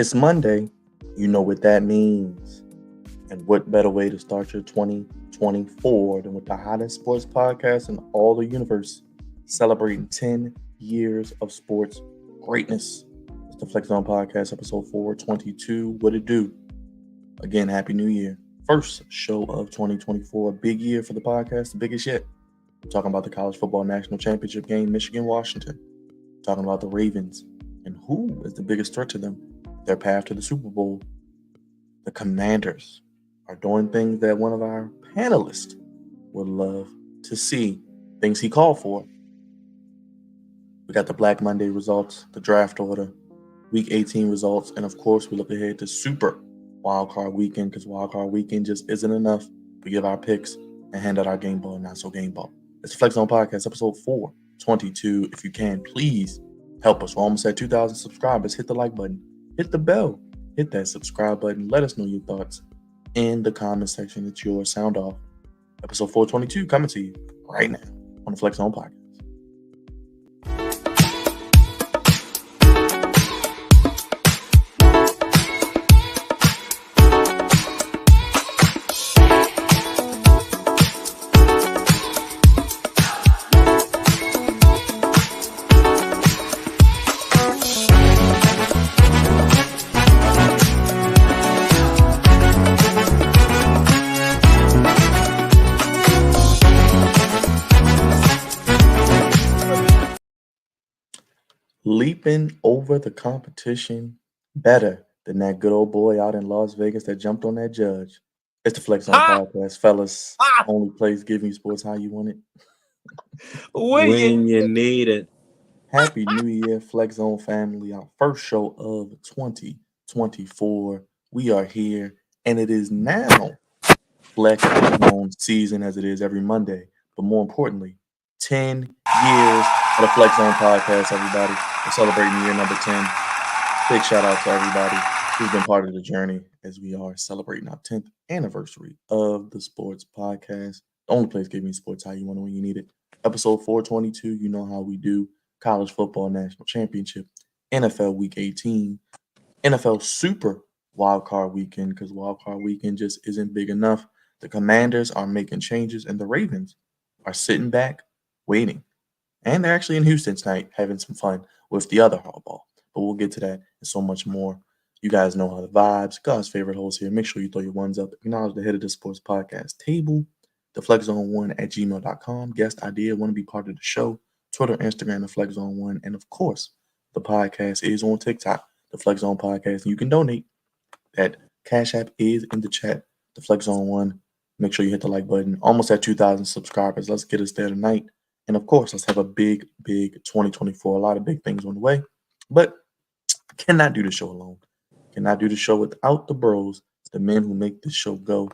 It's Monday. You know what that means. And what better way to start your 2024 than with the hottest sports podcast in all the universe, celebrating 10 years of sports greatness. It's the Flex Zone Podcast, episode 422. What it do? Again, Happy New Year. First show of 2024. Big year for the podcast, the biggest yet. We're talking about the college football national championship game, Michigan-Washington. Talking about the Ravens and who is the biggest threat to them, their path to the Super Bowl. The Commanders are doing things that one of our panelists would love to see, things he called for. We got the Black Monday results, the draft order, Week 18 results, and of course, we look ahead to Super Wildcard Weekend, because Wildcard Weekend just isn't enough. We give our picks and hand out our game ball, not so game ball. It's the Flex Zone Podcast, episode 422. If you can, please help us. We're almost at 2,000 subscribers. Hit the like button. Hit the bell. Hit that subscribe button. Let us know your thoughts in the comment section. It's your sound off. Episode 422 coming to you right now on the Flex Zone Podcast. Leaping over the competition better than that good old boy out in Las Vegas that jumped on that judge. It's the Flex Zone Podcast, fellas. Only place giving you sports how you want it. When you need it. Happy New Year, Flex Zone family. Our first show of 2024. We are here, and it is now Flex Zone season as it is every Monday. But more importantly, 10 years of the Flex Zone Podcast, everybody. We're celebrating year number 10. Big shout out to everybody who's been part of the journey as we are celebrating our 10th anniversary of the sports podcast. The only place giving you sports how you want it when you need it. Episode 422, you know how we do. College football national championship, NFL week 18, NFL super wildcard weekend, because wildcard weekend just isn't big enough. The Commanders are making changes, and the Ravens are sitting back, waiting. And they're actually in Houston tonight having some fun with the other hardball. But we'll get to that and so much more. You guys know how the vibes. God's favorite host here. Make sure you throw your ones up. Acknowledge the head of the sports podcast table. The FlexZone1@gmail.com. Guest idea, want to be part of the show. Twitter, Instagram, the FlexZone1. And of course, the podcast is on TikTok, the Flex Zone Podcast. And you can donate. That Cash App is in the chat, the FlexZone1. Make sure you hit the like button. Almost at 2,000 subscribers. Let's get us there tonight. And of course, let's have a big 2024. A lot of big things on the way. But cannot do the show alone. Cannot do the show without the bros, the men who make this show go.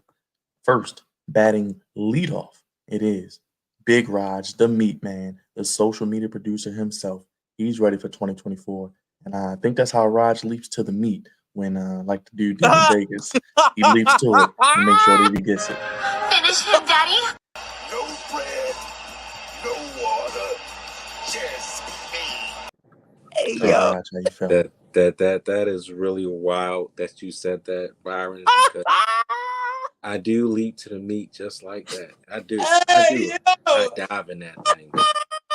First, batting leadoff. It is Big Raj, the meat man, the social media producer himself. He's ready for 2024. And I think that's how Raj leaps to the meat when, like the dude did in Vegas, he leaps to it and makes sure that he gets it. Finish him, Daddy. No bread, no water, just me. Hey, So, yo. Raj, how you feel? That is really wild that you said that, Byron. Because I do leap to the meat just like that. I do. I dive in that thing.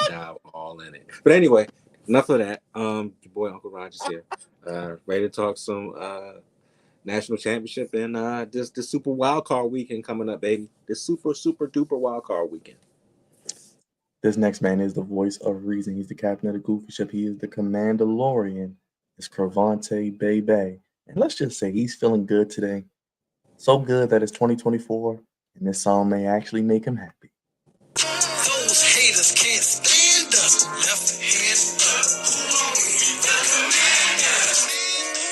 Dive all in it. But anyway, enough of that. Your boy Uncle Roger's here. Ready to talk some national championship and this super wild card weekend coming up, baby. This super duper wild card weekend. This next man is the voice of reason. He's the captain of the Goofy Ship. He is the Commandalorian. It's Cravante Bebe. And let's just say he's feeling good today. So good that it's 2024, and this song may actually make him happy. Those haters can't stand us. Left hand up.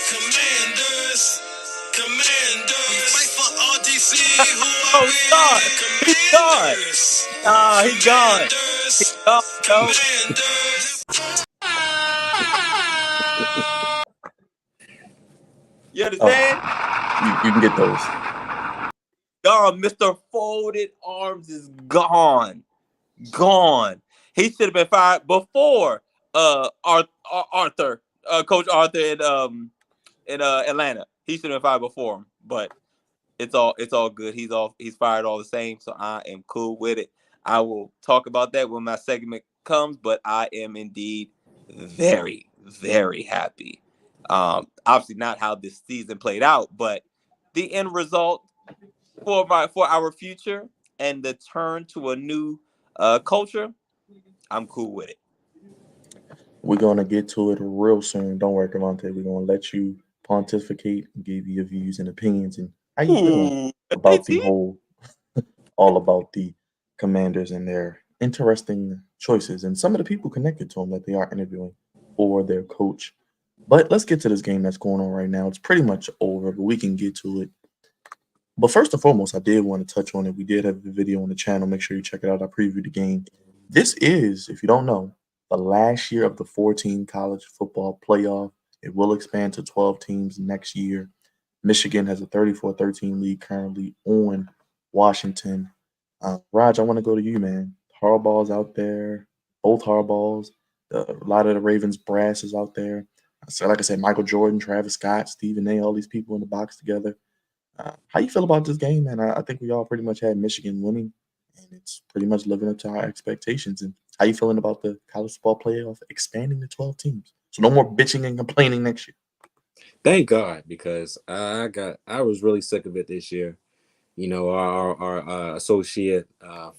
Commanders. We fight for RDC. Who are we? He's gone. Commanders. You understand? You can get those. Gone. Mr. Folded Arms is gone. He should have been fired before Arthur, Coach Arthur, in Atlanta. He should have been fired before him, but it's all good. He's fired all the same, so I am cool with it. I will talk about that when my segment comes, but I am indeed very, very happy. Obviously not how this season played out, but the end result for our future and the turn to a new culture, I'm cool with it. We're gonna get to it real soon. Don't worry, Cavante. We're gonna let you pontificate and give you your views and opinions and how you feeling Ooh, about the SAT? whole, all about the Commanders and their interesting choices and some of the people connected to them that they are interviewing for their coach. But let's get to this game that's going on right now. It's pretty much over, but we can get to it. But first and foremost, I did want to touch on it. We did have the video on the channel. Make sure you check it out. I previewed the game. This is, if you don't know, the last year of the 14 college football playoff. It will expand to 12 teams next year. Michigan has a 34-13 lead currently on Washington. Raj, I want to go to you, man. Harbaugh's out there, both Harbaughs. A lot of the Ravens brass is out there. So, like I said, Michael Jordan, Travis Scott, Stephen A., all these people in the box together. How you feel about this game, man? I think we all pretty much had Michigan winning, and it's pretty much living up to our expectations. And how you feeling about the college football playoff expanding to 12 teams? So no more bitching and complaining next year. Thank God, because I was really sick of it this year. You know, our associate,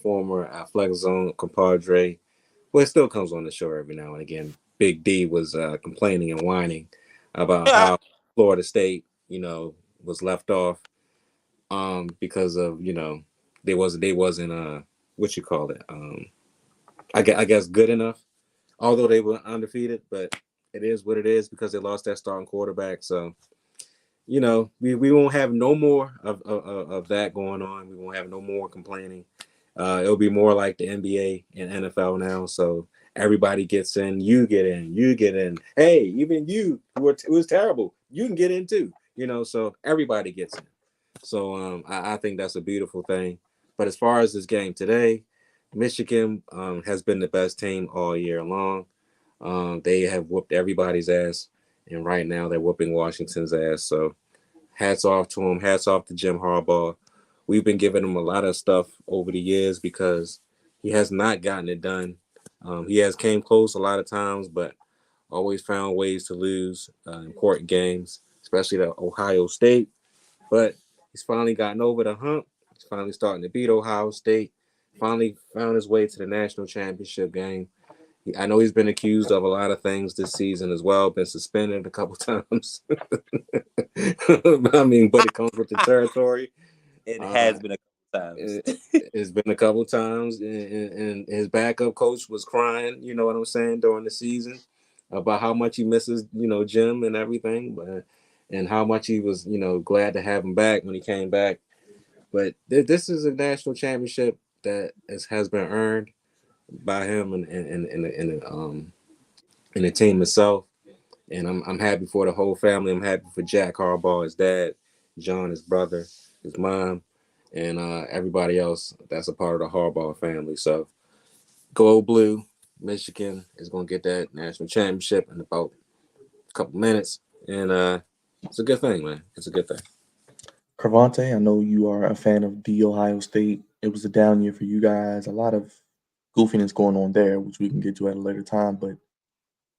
former Flex Zone compadre, well, it still comes on the show every now and again. Big D was complaining and whining about how Florida State, was left off because of they wasn't what you call it I guess good enough, although they were undefeated, but it is what it is because they lost their starting quarterback. So we won't have no more of that going on. We won't have no more complaining. It'll be more like the NBA and NFL now. So everybody gets in, you get in, you get in. Hey, even you who was terrible, you can get in too. So everybody gets in. So I think that's a beautiful thing. But as far as this game today, Michigan has been the best team all year long. They have whooped everybody's ass, and right now they're whooping Washington's ass. So hats off to him. Hats off to Jim Harbaugh. We've been giving him a lot of stuff over the years because he has not gotten it done. He has came close a lot of times, but always found ways to lose important games, especially to Ohio State. But he's finally gotten over the hump. He's finally starting to beat Ohio State. Finally found his way to the national championship game. I know he's been accused of a lot of things this season as well. Been suspended a couple times. But it comes with the territory. It has been a couple times. It's been a couple times, and his backup coach was crying. You know what I'm saying, during the season about how much he misses, Jim and everything, but and how much he was, glad to have him back when he came back. But this is a national championship that has been earned by him and the team itself. And I'm happy for the whole family. I'm happy for Jack Harbaugh, his dad, John, his brother, his mom, and everybody else that's a part of the Harbaugh family. So go blue. Michigan is going to get that national championship in about a couple minutes. And it's a good thing, man. It's a good thing. Cravante, I know you are a fan of the Ohio State. It was a down year for you guys. A lot of goofiness going on there, which we can get to at a later time. But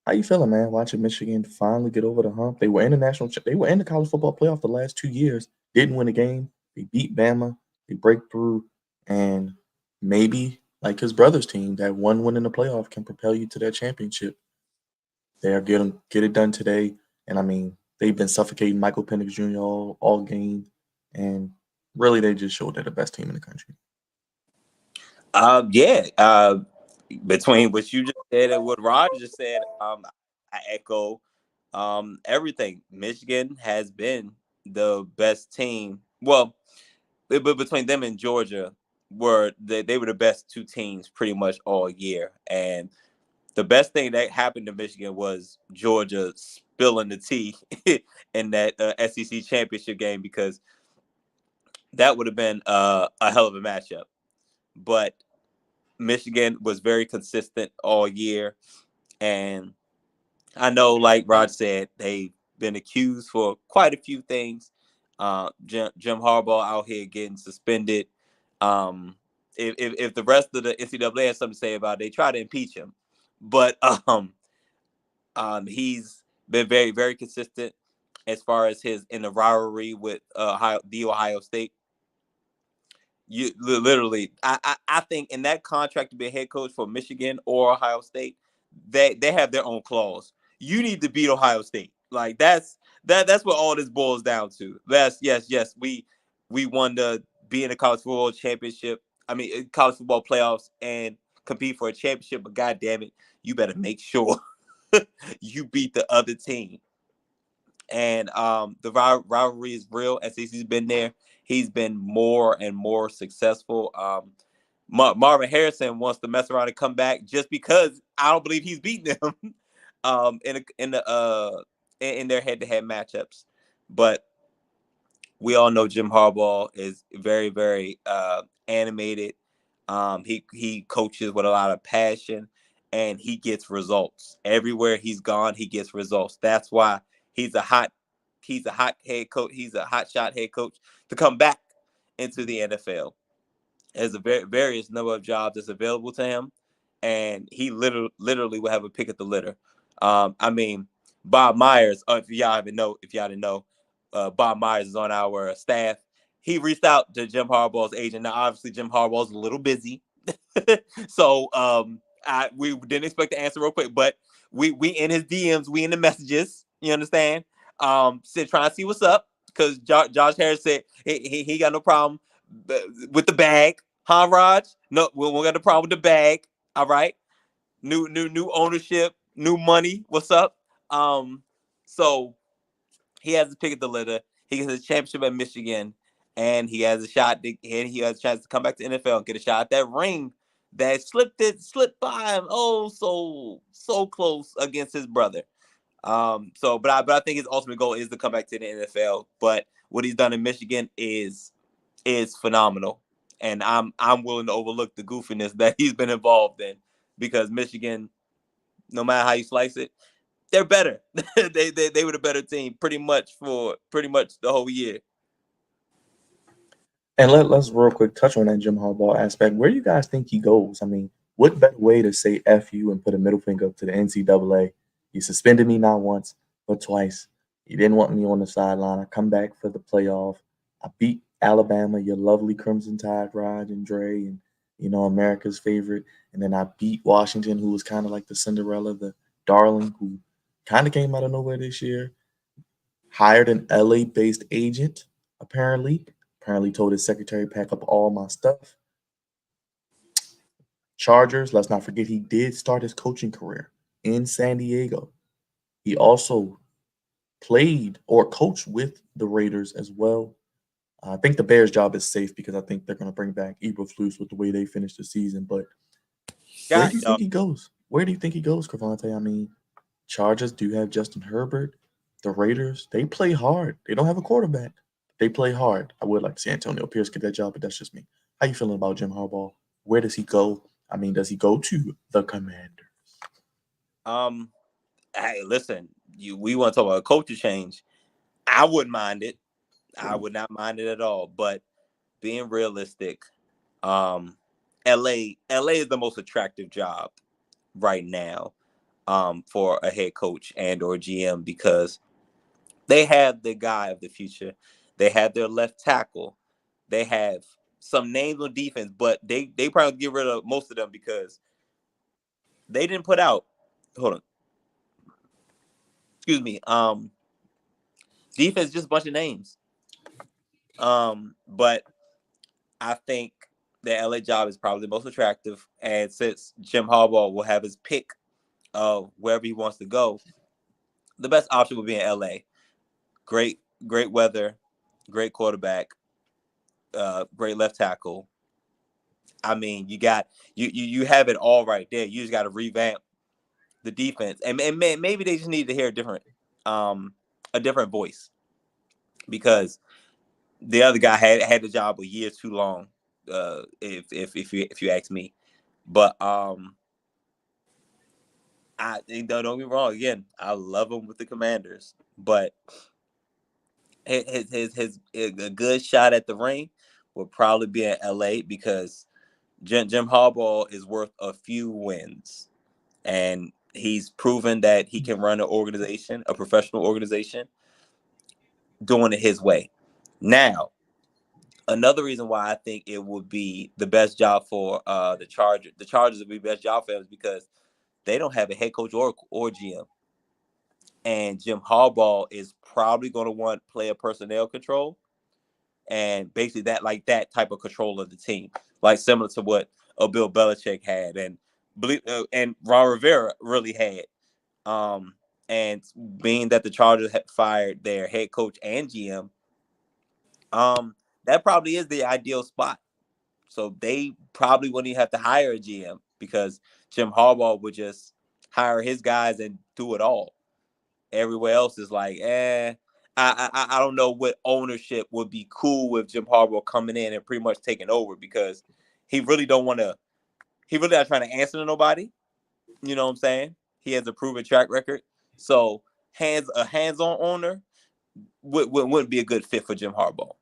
how you feeling, man? Watching Michigan finally get over the hump. They were in the they were in the college football playoff the last 2 years. Didn't win a game. They beat Bama. They break through, and maybe like his brother's team, that one win in the playoff can propel you to that championship. They are get it done today, and I mean they've been suffocating Michael Penix Jr. all game, and really they just showed they're the best team in the country. Yeah. Between what you just said and what Rod just said, I echo everything. Michigan has been the best team. Well, but between them and Georgia, they were the best two teams pretty much all year. And the best thing that happened to Michigan was Georgia spilling the tea in that SEC championship game, because that would have been a hell of a matchup. But Michigan was very consistent all year, and I know, like Rod said, they been accused for quite a few things. Jim Harbaugh out here getting suspended. If the rest of the NCAA has something to say about it, they try to impeach him. But he's been very, very consistent as far as his in the rivalry with Ohio State. You literally, I think in that contract to be a head coach for Michigan or Ohio State, they have their own clause. You need to beat Ohio State. Like that's what all this boils down to. Yes. We won to be in the college football championship. I mean, college football playoffs and compete for a championship. But God damn it, you better make sure you beat the other team. And the rivalry is real. SEC's been there. He's been more and more successful. Marvin Harrison wants to mess around and come back just because I don't believe he's beaten them in their head-to-head matchups. But we all know Jim Harbaugh is very, very animated. He coaches with a lot of passion, and he gets results everywhere he's gone. He gets results. That's why he's a hot head coach. He's a hot shot head coach to come back into the NFL. There's a various number of jobs that's available to him, and he literally will have a pick at the litter. I mean, Bob Myers. If y'all didn't know, Bob Myers is on our staff. He reached out to Jim Harbaugh's agent. Now, obviously, Jim Harbaugh's a little busy, so we didn't expect to answer real quick. But we in his DMs, we in the messages. You understand? Said trying to see what's up because Josh Harris said he got no problem with the bag, huh, Raj? No, we got no problem with the bag. All right, new ownership, new money. What's up? So he has to pick at the litter. He gets a championship at Michigan, and he has a shot. And he has a chance to come back to NFL and get a shot at that ring that slipped by him. Oh, so close against his brother. But I think his ultimate goal is to come back to the NFL. But what he's done in Michigan is phenomenal, and I'm willing to overlook the goofiness that he's been involved in because Michigan, no matter how you slice it, they're better. they were the better team pretty much the whole year. And let's real quick touch on that Jim Harbaugh aspect. Where do you guys think he goes? I mean, what better way to say F you and put a middle finger up to the NCAA? You suspended me not once, but twice. You didn't want me on the sideline. I come back for the playoff. I beat Alabama, your lovely Crimson Tide, Rod and Dre, and America's favorite. And then I beat Washington, who was kind of like the Cinderella, the darling, who kind of came out of nowhere this year. Hired an LA-based agent, apparently. Apparently told his secretary, pack up all my stuff. Chargers, let's not forget, he did start his coaching career in San Diego. He also played or coached with the Raiders as well. I think the Bears' job is safe because I think they're going to bring back Eberflus with the way they finished the season. But where do you think he goes? Where do you think he goes, Cravante? I mean, Chargers do have Justin Herbert. The Raiders, they play hard. They don't have a quarterback. They play hard. I would like to see Antonio Pierce get that job, but that's just me. How you feeling about Jim Harbaugh? Where does he go? I mean, does he go to the Commanders? Hey, listen, we want to talk about a culture change. I wouldn't mind it. I would not mind it at all. But being realistic, LA is the most attractive job right now for a head coach and or GM because they have the guy of the future. They have their left tackle. They have some names on defense, but they probably get rid of most of them because they didn't put out. Hold on. Excuse me. Defense is just a bunch of names. But I think the LA job is probably the most attractive, and since Jim Harbaugh will have his pick of wherever he wants to go, the best option would be in LA. Great weather, great quarterback, great left tackle. I mean, you have it all right there. You just got to revamp the defense, and maybe they just need to hear a different voice because the other guy had the job a year too long. If you ask me, but don't get me wrong. Again, I love him with the Commanders, but his a good shot at the ring would probably be in LA because Jim Harbaugh is worth a few wins, and he's proven that he can run an organization, a professional organization, doing it his way. Now, another reason why I think it would be the best job for the Chargers. The Chargers would be the best job for him is because they don't have a head coach or GM. And Jim Harbaugh is probably going to want player personnel control and basically that type of control of the team, like similar to what Bill Belichick had and Ron Rivera really had. And being that the Chargers had fired their head coach and GM, that probably is the ideal spot. So they probably wouldn't even have to hire a GM because Jim Harbaugh would just hire his guys and do it all. Everywhere else is like, I don't know what ownership would be cool with Jim Harbaugh coming in and pretty much taking over because he really don't want to. He really not trying to answer to nobody. You know what I'm saying? He has a proven track record. So a hands-on owner wouldn't be a good fit for Jim Harbaugh.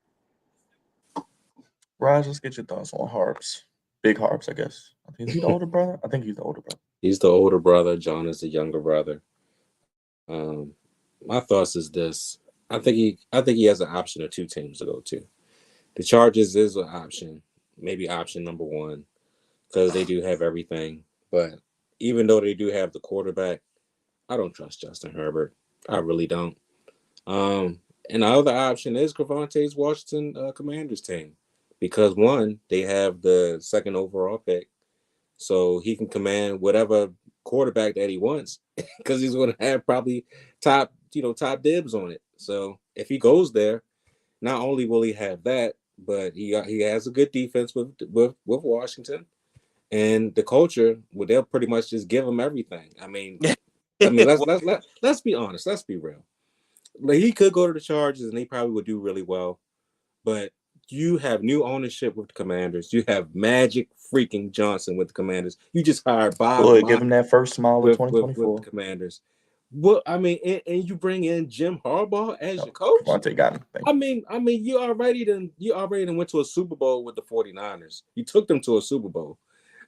Raj, let's get your thoughts on Harps. Big Harps, I guess. Is he the older brother? I think he's the older brother. He's the older brother. John is the younger brother. My thoughts is this. I think he has an option of 2 teams to go to. The Chargers is an option, maybe option number 1, because they do have everything. But even though they do have the quarterback, I don't trust Justin Herbert. I really don't. And the other option is Cavante's Washington Commanders team, because 1, they have the 2nd overall pick, so he can command whatever quarterback that he wants, because he's going to have probably top dibs on it. So if he goes there, not only will he have that, but he has a good defense with Washington, and the culture. Well, they'll pretty much just give him everything. I mean, let's be honest. Let's be real. Like, he could go to the Chargers and he probably would do really well, but you have new ownership with the Commanders. You have Magic freaking Johnson with the Commanders. You just hired Bob. Good, give him that first smile of with 2024. the Commanders. Well, I mean, and you bring in Jim Harbaugh as your coach. Cavante got him. I mean, you already went to a Super Bowl with the 49ers. You took them to a Super Bowl,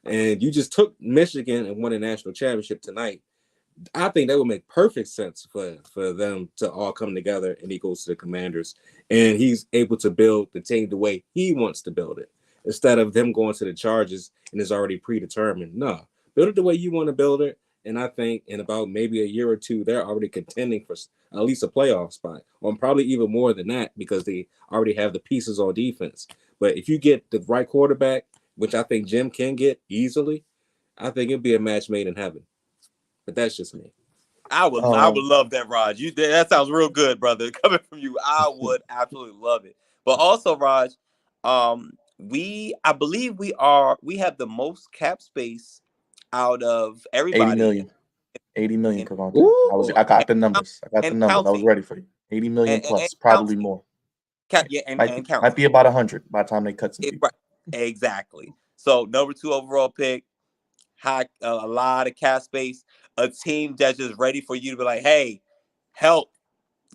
and you just took Michigan and won a national championship tonight. I think that would make perfect sense for them to all come together, and he goes to the Commanders, and he's able to build the team the way he wants to build it, instead of them going to the Chargers and it's already predetermined. No, build it the way you want to build it, and I think in about maybe a year or 2, they're already contending for at least a playoff spot, or probably even more than that, because they already have the pieces on defense. But if you get the right quarterback, which I think Jim can get easily, I think it'd be a match made in heaven. But that's just me. I would love that, Raj. That sounds real good, brother. Coming from you, I would absolutely love it. But also, Raj, I believe we have the most cap space out of everybody. 80 million. 80 million, Cavante. I got the numbers. I was ready for you. 80 million plus, probably more. Might be about 100 by the time they cut some people. Right. Exactly. So number 2 overall pick, a lot of cap space, a team that's just ready for you to be like, hey, help,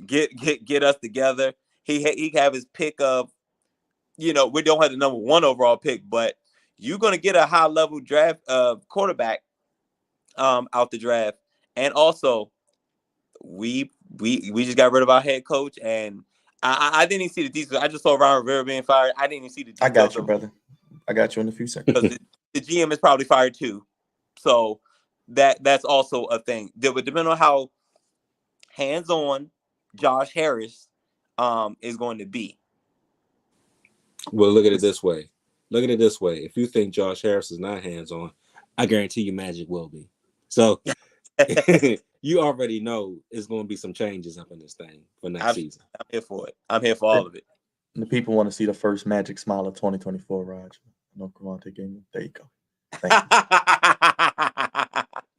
get us together. He have his pick of, we don't have the number 1 overall pick, but you're gonna get a high level draft quarterback out the draft. And also we just got rid of our head coach, and I didn't even see the details. I just saw Ron Rivera being fired. I didn't even see the details. I got you, brother. I got you in a few seconds. Because the GM is probably fired too. So that's also a thing. Depending on how hands-on Josh Harris is going to be. Well, look at it this way. If you think Josh Harris is not hands-on, I guarantee you Magic will be. So you already know it's going to be some changes up in this thing for next season. I'm here for it. I'm here for all of it. And the people want to see the first Magic smile of 2024, Raj. No Cavante game. There you go. Thank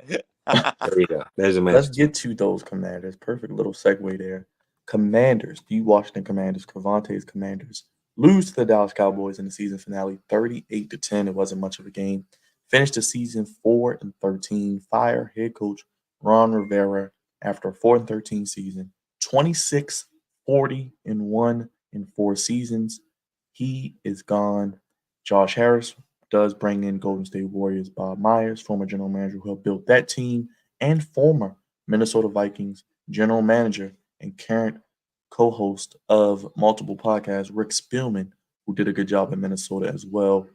you. There you go. There's a magic. Let's get to those Commanders. Perfect little segue there. Commanders. The Washington Commanders. Cavante's Commanders lose to the Dallas Cowboys in the season finale, 38-10. It wasn't much of a game. Finished the season 4-13. Fire head coach Ron Rivera, after a 4-13 season, 26-40-1 in 4 seasons. He is gone. Josh Harris does bring in Golden State Warriors Bob Myers, former general manager who helped build that team, and former Minnesota Vikings general manager and current co-host of multiple podcasts, Rick Spielman, who did a good job in Minnesota as well.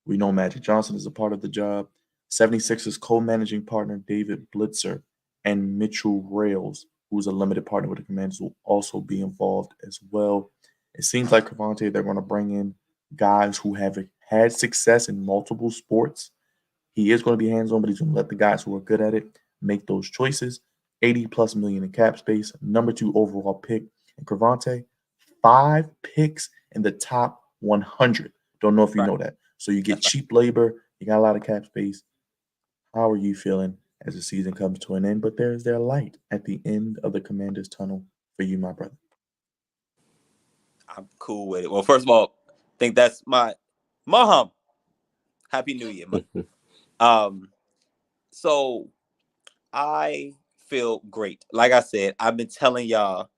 We know Magic Johnson is a part of the job. 76ers co-managing partner David Blitzer and Mitchell Rails, who's a limited partner with the Commanders, will also be involved as well. It seems like Cavante, they're going to bring in guys who have had success in multiple sports. He is going to be hands-on, but he's going to let the guys who are good at it make those choices. 80 plus million in cap space, number 2 overall pick. And Cravante, 5 picks in the top 100. Don't know if you know that. So you get cheap labor, you got a lot of cap space. How are you feeling as the season comes to an end? But there's their light at the end of the Commander's tunnel for you, my brother. I'm cool with it. Well, first of all, I think that's my Maham. Happy New Year. So I feel great. Like I said, I've been telling y'all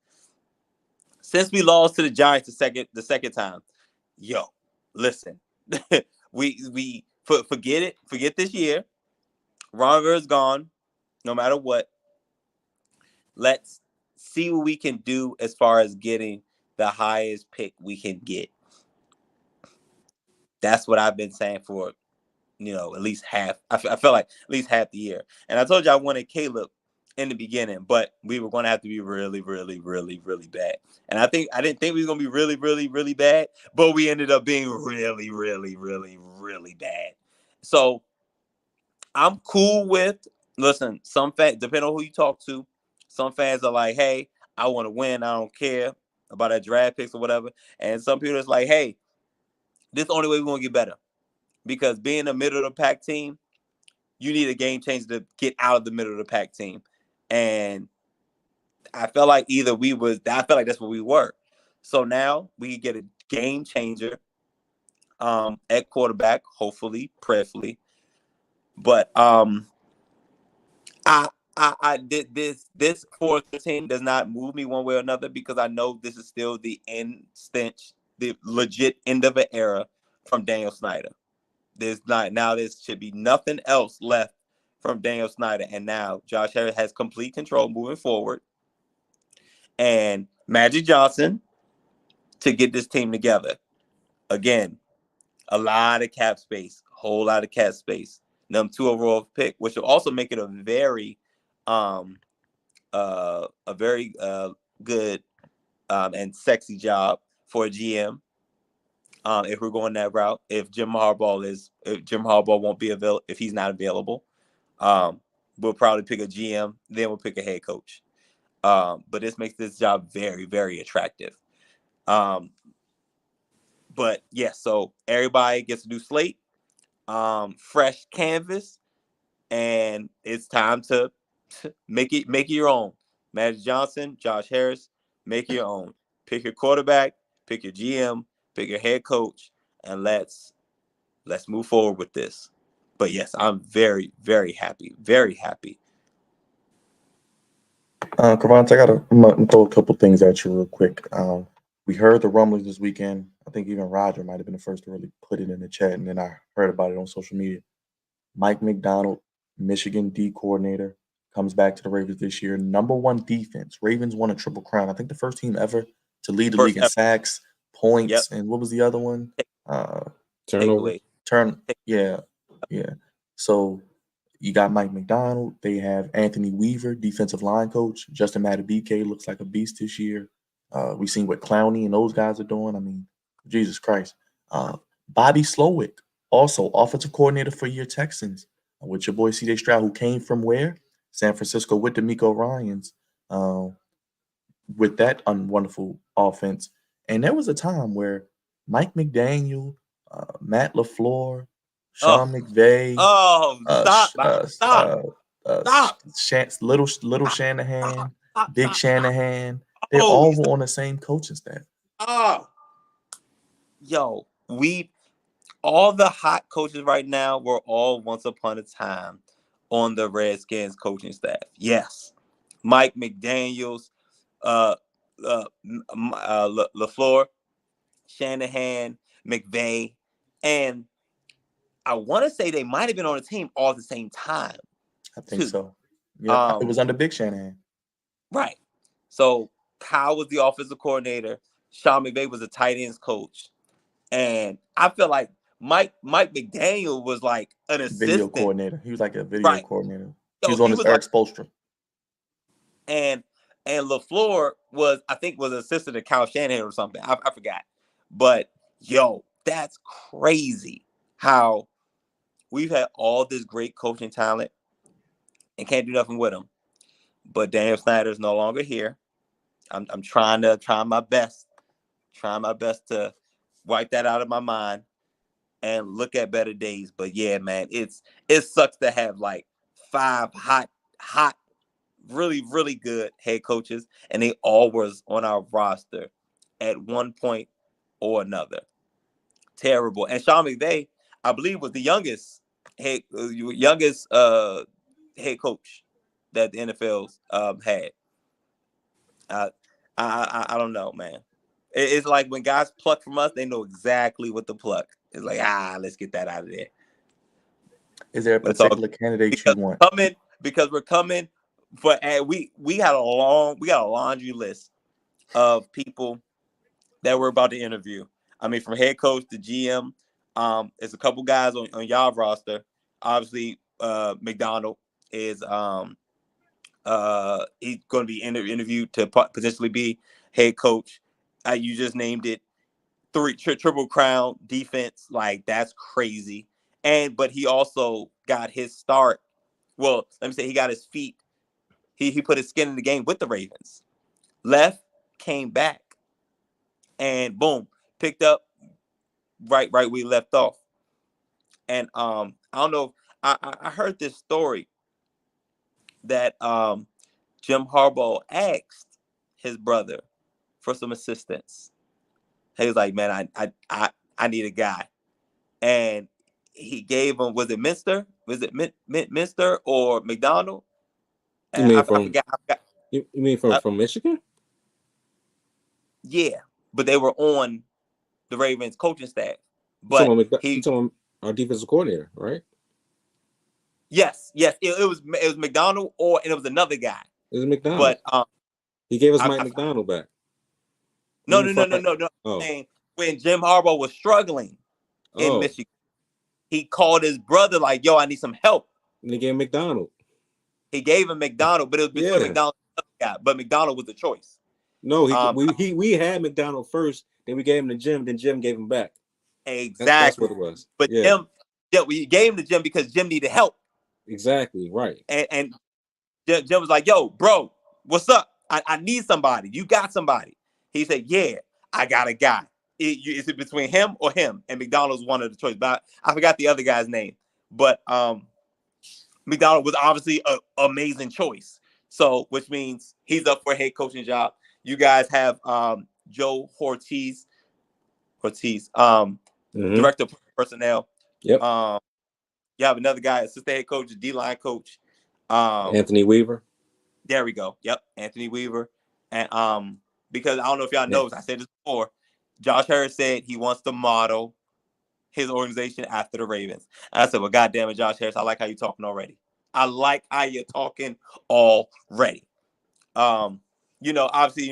since we lost to the Giants the second time. Yo, listen, we forget it. Forget this year. Ron Rivera's gone. No matter what, let's see what we can do as far as getting the highest pick we can get. That's what I've been saying for, at least half. I felt like at least half the year. And I told you I wanted Caleb in the beginning, but we were going to have to be really, really, really, really bad. And I didn't think we were going to be really, really, really bad, but we ended up being really, really, really, really bad. So I'm cool with, listen, some fans, depending on who you talk to, some fans are like, hey, I want to win. I don't care about that draft picks or whatever. And some people are like, hey, this is the only way we're going to get better. Because being a middle of the pack team, you need a game changer to get out of the middle of the pack team. And I felt like I felt like that's what we were. So now we get a game changer at quarterback, hopefully, prayerfully. But I did this 4-13 does not move me one way or another because I know this is still the end stench, the legit end of an era from Daniel Snyder. There should be nothing else left from Daniel Snyder. And now Josh Harris has complete control moving forward. And Magic Johnson to get this team together. Again, a lot of cap space, whole lot of cap space. Number 2 overall pick, which will also make it a very good and sexy job for a GM. If we're going that route, if Jim Harbaugh won't be available, if he's not available, we'll probably pick a GM, then we'll pick a head coach. But this makes this job very, very attractive. But yeah, so everybody gets a new slate, fresh canvas, and it's time to make it your own. Magic Johnson, Josh Harris, make it your own. Pick your quarterback, pick your GM, pick your head coach, and let's move forward with this. But yes, I'm very, very happy. Very happy. Cavante, I'm gonna throw a couple things at you real quick. We heard the rumblings this weekend. I think even Roger might have been the first to really put it in the chat, and then I heard about it on social media. Mike McDonald, Michigan D coordinator, comes back to the Ravens this year. Number 1 defense. Ravens won a triple crown. I think the first team ever to lead the league in sacks, points, and what was the other one? Turnover. Yeah. So you got Mike McDonald. They have Anthony Weaver, defensive line coach. Justin Madubuike looks like a beast this year. We've seen what Clowney and those guys are doing. I mean, Jesus Christ. Bobby Slowick, also offensive coordinator for your Texans, with your boy C.J. Stroud, who came from where? San Francisco with D'Amico Ryans, with that wonderful offense. And there was a time where Mike McDaniel, Matt LaFleur, Sean McVay, Little Shanahan, Big Shanahan, they all were on the same coaching staff. Yo, all the hot coaches right now were all once upon a time on the Redskins coaching staff. Yes, Mike McDaniels, LaFleur, Shanahan, McVay, and I want to say they might have been on the team all at the same time. I think too. so. Yeah, it was under Big Shanahan. Right. So Kyle was the offensive coordinator. Sean McVay was the tight ends coach. And I feel like Mike McDaniel was like an assistant. Video coordinator. He was like a video coordinator. He was So on his Eric Spoelstra. And LaFleur was assistant to Kyle Shanahan or something. I forgot. But yo, that's crazy how we've had all this great coaching talent and can't do nothing with them. But Daniel Snyder's no longer here. I'm trying my best to wipe that out of my mind and look at better days. But yeah, man, it sucks to have like 5 hot, really, really good head coaches, and they all was on our roster at one point or another. Terrible. And Sean McVay, I believe, was the youngest head coach that the NFL's had. I don't know, man. It's like when guys pluck from us, they know exactly what to pluck. It's like, let's get that out of there. Is there a particular candidate you want? Because we're coming for we got a laundry list of people that we're about to interview. I mean, from head coach to GM, there's a couple guys on y'all roster. Obviously, McDonald is he's going to be interviewed to potentially be head coach. You just named it. 3 triple crown defense, like that's crazy. But he also got his start. Well, let me say he got his feet. He put his skin in the game with the Ravens. Left, came back, and boom, picked up right where he left off. And I don't know. I heard this story that Jim Harbaugh asked his brother for some assistance. He was like, man, I need a guy. And he gave him, was it Minster? Was it Minster or McDonald? You mean I forgot. You mean from Michigan? Yeah, but they were on the Ravens coaching staff. But you talking our defensive coordinator, right? Yes. It was McDonald and it was another guy. It was McDonald. But he gave us Mike McDonald back. No. Oh. When Jim Harbaugh was struggling in Michigan, he called his brother like, "Yo, I need some help." And he gave him McDonald. He gave him McDonald, but it was between McDonald and the other guy. But McDonald was the choice. No, we had McDonald first, then we gave him to Jim, then Jim gave him back. Exactly. That's what it was. But Jim, we gave him to Jim because Jim needed help. Exactly, right. And Jim was like, "Yo, bro, what's up? I need somebody. You got somebody?" He said, "Yeah, I got a guy. Is it between him or him?" And McDonald's one of the choice. But I forgot the other guy's name. But McDonald was obviously an amazing choice. So, which means he's up for a head coaching job. You guys have Joe Ortiz, director of personnel. Yep. You have another guy, assistant head coach, D-line coach. Anthony Weaver. There we go. Yep, Anthony Weaver. And because I don't know if y'all know, I said this before, Josh Harris said he wants to model his organization after the Ravens. And I said, well, goddamn it, Josh Harris, I like how you're talking already. Obviously,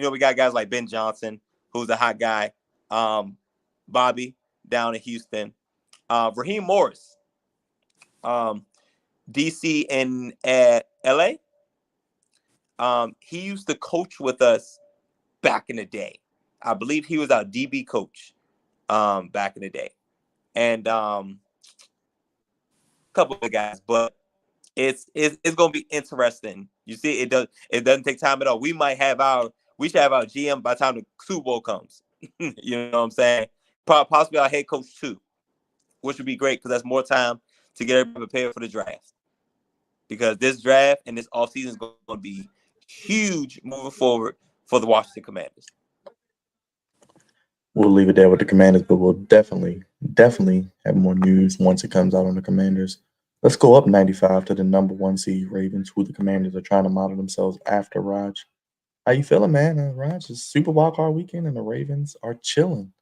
we got guys like Ben Johnson, who's a hot guy. Bobby down in Houston. Raheem Morris, DC and LA. He used to coach with us back in the day. I believe he was our DB coach back in the day. And a couple of guys, but it's gonna be interesting. You see, it doesn't take time at all. We should have our GM by the time the Super Bowl comes. You know what I'm saying? Possibly our head coach too, which would be great because that's more time to get everybody prepared for the draft. Because this draft and this offseason is going to be huge moving forward for the Washington Commanders. We'll leave it there with the Commanders, but we'll definitely have more news once it comes out on the Commanders. Let's go up 95 to the number 1 seed Ravens, who the Commanders are trying to model themselves after Raj. How you feeling, man? Raj, it's Super Wildcard weekend, and the Ravens are chilling.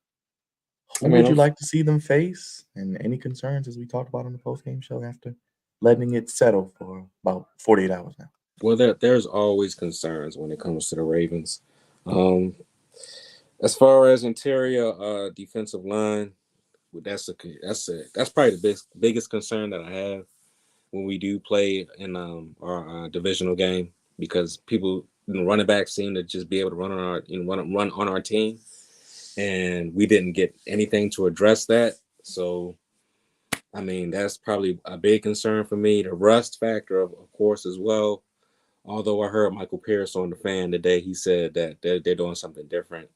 Who I mean, would you like to see them face? And any concerns, as we talked about on the post-game show, after letting it settle for about 48 hours now? well, there's always concerns when it comes to the Ravens. Um, as far as interior defensive line, that's probably the biggest concern that I have when we do play in our divisional game, because people, running backs seem to just be able to run on our run on our team, and we didn't get anything to address that. So I mean, that's probably a big concern for me. The rust factor, of course, as well. Although I heard Michael Pierce on the fan today, he said that they're doing something different.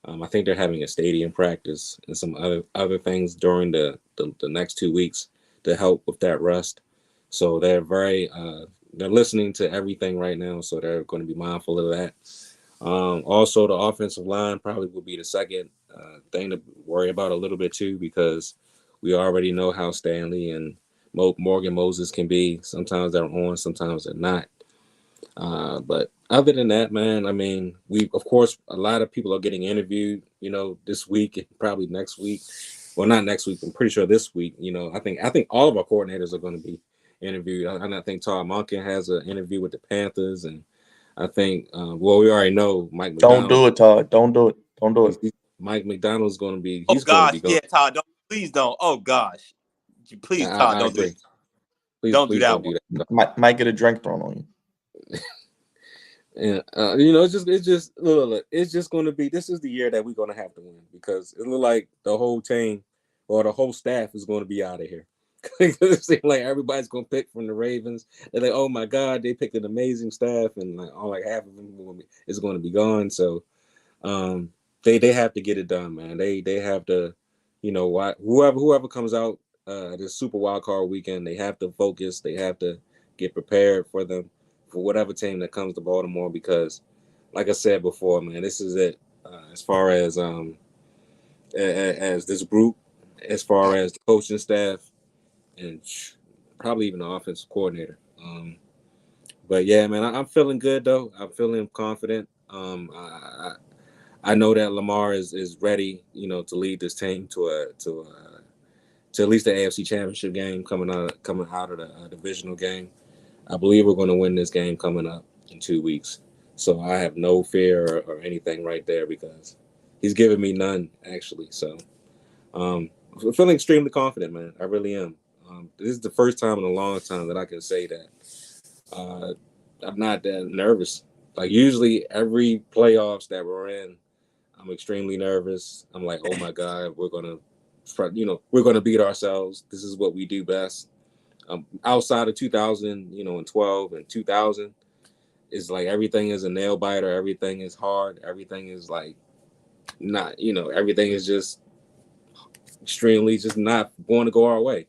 I think they're having a stadium practice and some other things during the next 2 weeks to help with that rust. So they're listening to everything right now. So they're going to be mindful of that. Also, the offensive line probably will be the second thing to worry about a little bit too, because we already know how Stanley and Morgan Moses can be. Sometimes they're on, sometimes they're not. But other than that, man, I mean, of course, a lot of people are getting interviewed, this week and probably next week. Well, not next week. I'm pretty sure this week. I think all of our coordinators are going to be interviewed. I think Todd Monken has an interview with the Panthers, and I think, we already know Mike Don't McDonald. do it, Todd. Don't do it. Don't do it. Mike McDonald's going to be. Oh He's going to be gosh, gone. yeah, Todd, don't, please don't. Oh gosh, please, Todd, I don't do agree. it. Please, Do please that don't one. do that. Might get a drink thrown on you. And look, it's just going to be. This is the year that we're going to have to win, because it look like the whole team or the whole staff is going to be out of here. It seems like everybody's going to pick from the Ravens. They're like, oh my God, they picked an amazing staff, and like half of them is going to be gone. So, they have to get it done, man. They have to, whoever comes out this Super Wild Card weekend, they have to focus. They have to get prepared for whatever team that comes to Baltimore, because, like I said before, man, this is it as far as this group, as far as the coaching staff, and probably even the offensive coordinator. But yeah, man, I'm feeling good though. I'm feeling confident. I know that Lamar is ready, to lead this team to at least the AFC Championship game coming out of the divisional game. I believe we're going to win this game coming up in 2 weeks. So I have no fear or anything right there, because he's given me none, actually. So I'm feeling extremely confident, man. I really am. This is the first time in a long time that I can say that I'm not that nervous. Like, usually every playoffs that we're in, I'm extremely nervous. I'm like, oh my God, we're gonna beat ourselves. This is what we do best. Outside of 2012 and 2000, is like everything is a nail biter. Everything is hard. Everything is like not, everything is just extremely just not going to go our way.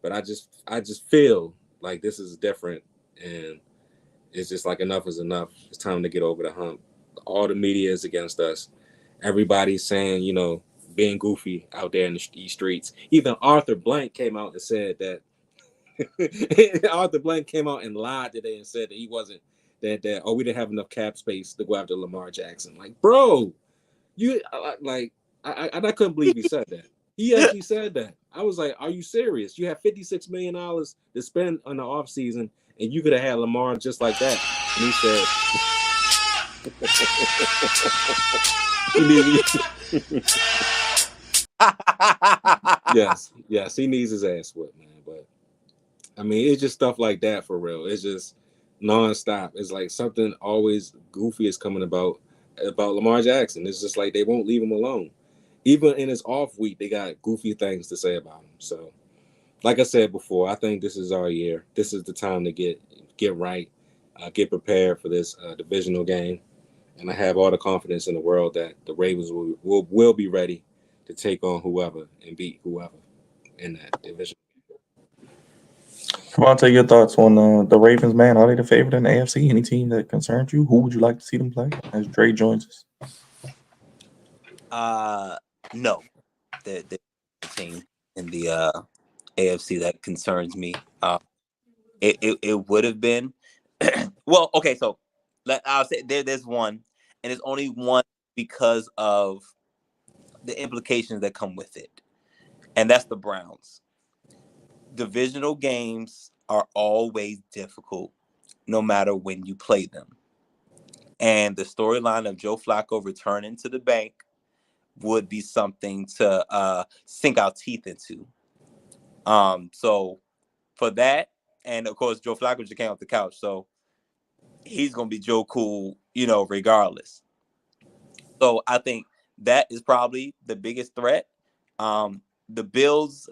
But I just feel like this is different, and it's just like enough is enough. It's time to get over the hump. All the media is against us. Everybody's saying, being goofy out there in the streets. Even Arthur Blank came out and said that. Arthur Blank came out and lied today and said that he wasn't we didn't have enough cap space to go after Lamar Jackson. Like, bro, I couldn't believe he said that. He actually said that. I was like, are you serious? You have $56 million to spend on the offseason, and you could have had Lamar just like that. And he said, yes, he needs his ass whipped, man. But I mean, it's just stuff like that for real. It's just nonstop. It's like something always goofy is coming about Lamar Jackson. It's just like they won't leave him alone. Even in his off week, they got goofy things to say about him. So, like I said before, I think this is our year. This is the time to get right, get prepared for this divisional game, and I have all the confidence in the world that the Ravens will be ready to take on whoever and beat whoever in that division. Come on, tell your thoughts on the Ravens, man. Are they the favorite in the AFC? Any team that concerns you? Who would you like to see them play? As Dre joins us. No, the team in the AFC that concerns me. It would have been well. Okay, so I'll say there's one, and it's only one because of the implications that come with it, and that's the Browns. Divisional games are always difficult, no matter when you play them. And the storyline of Joe Flacco returning to the bank would be something to sink our teeth into. So for that, and of course, Joe Flacco just came off the couch, so he's gonna be Joe Cool, regardless. So I think that is probably the biggest threat. The Bills,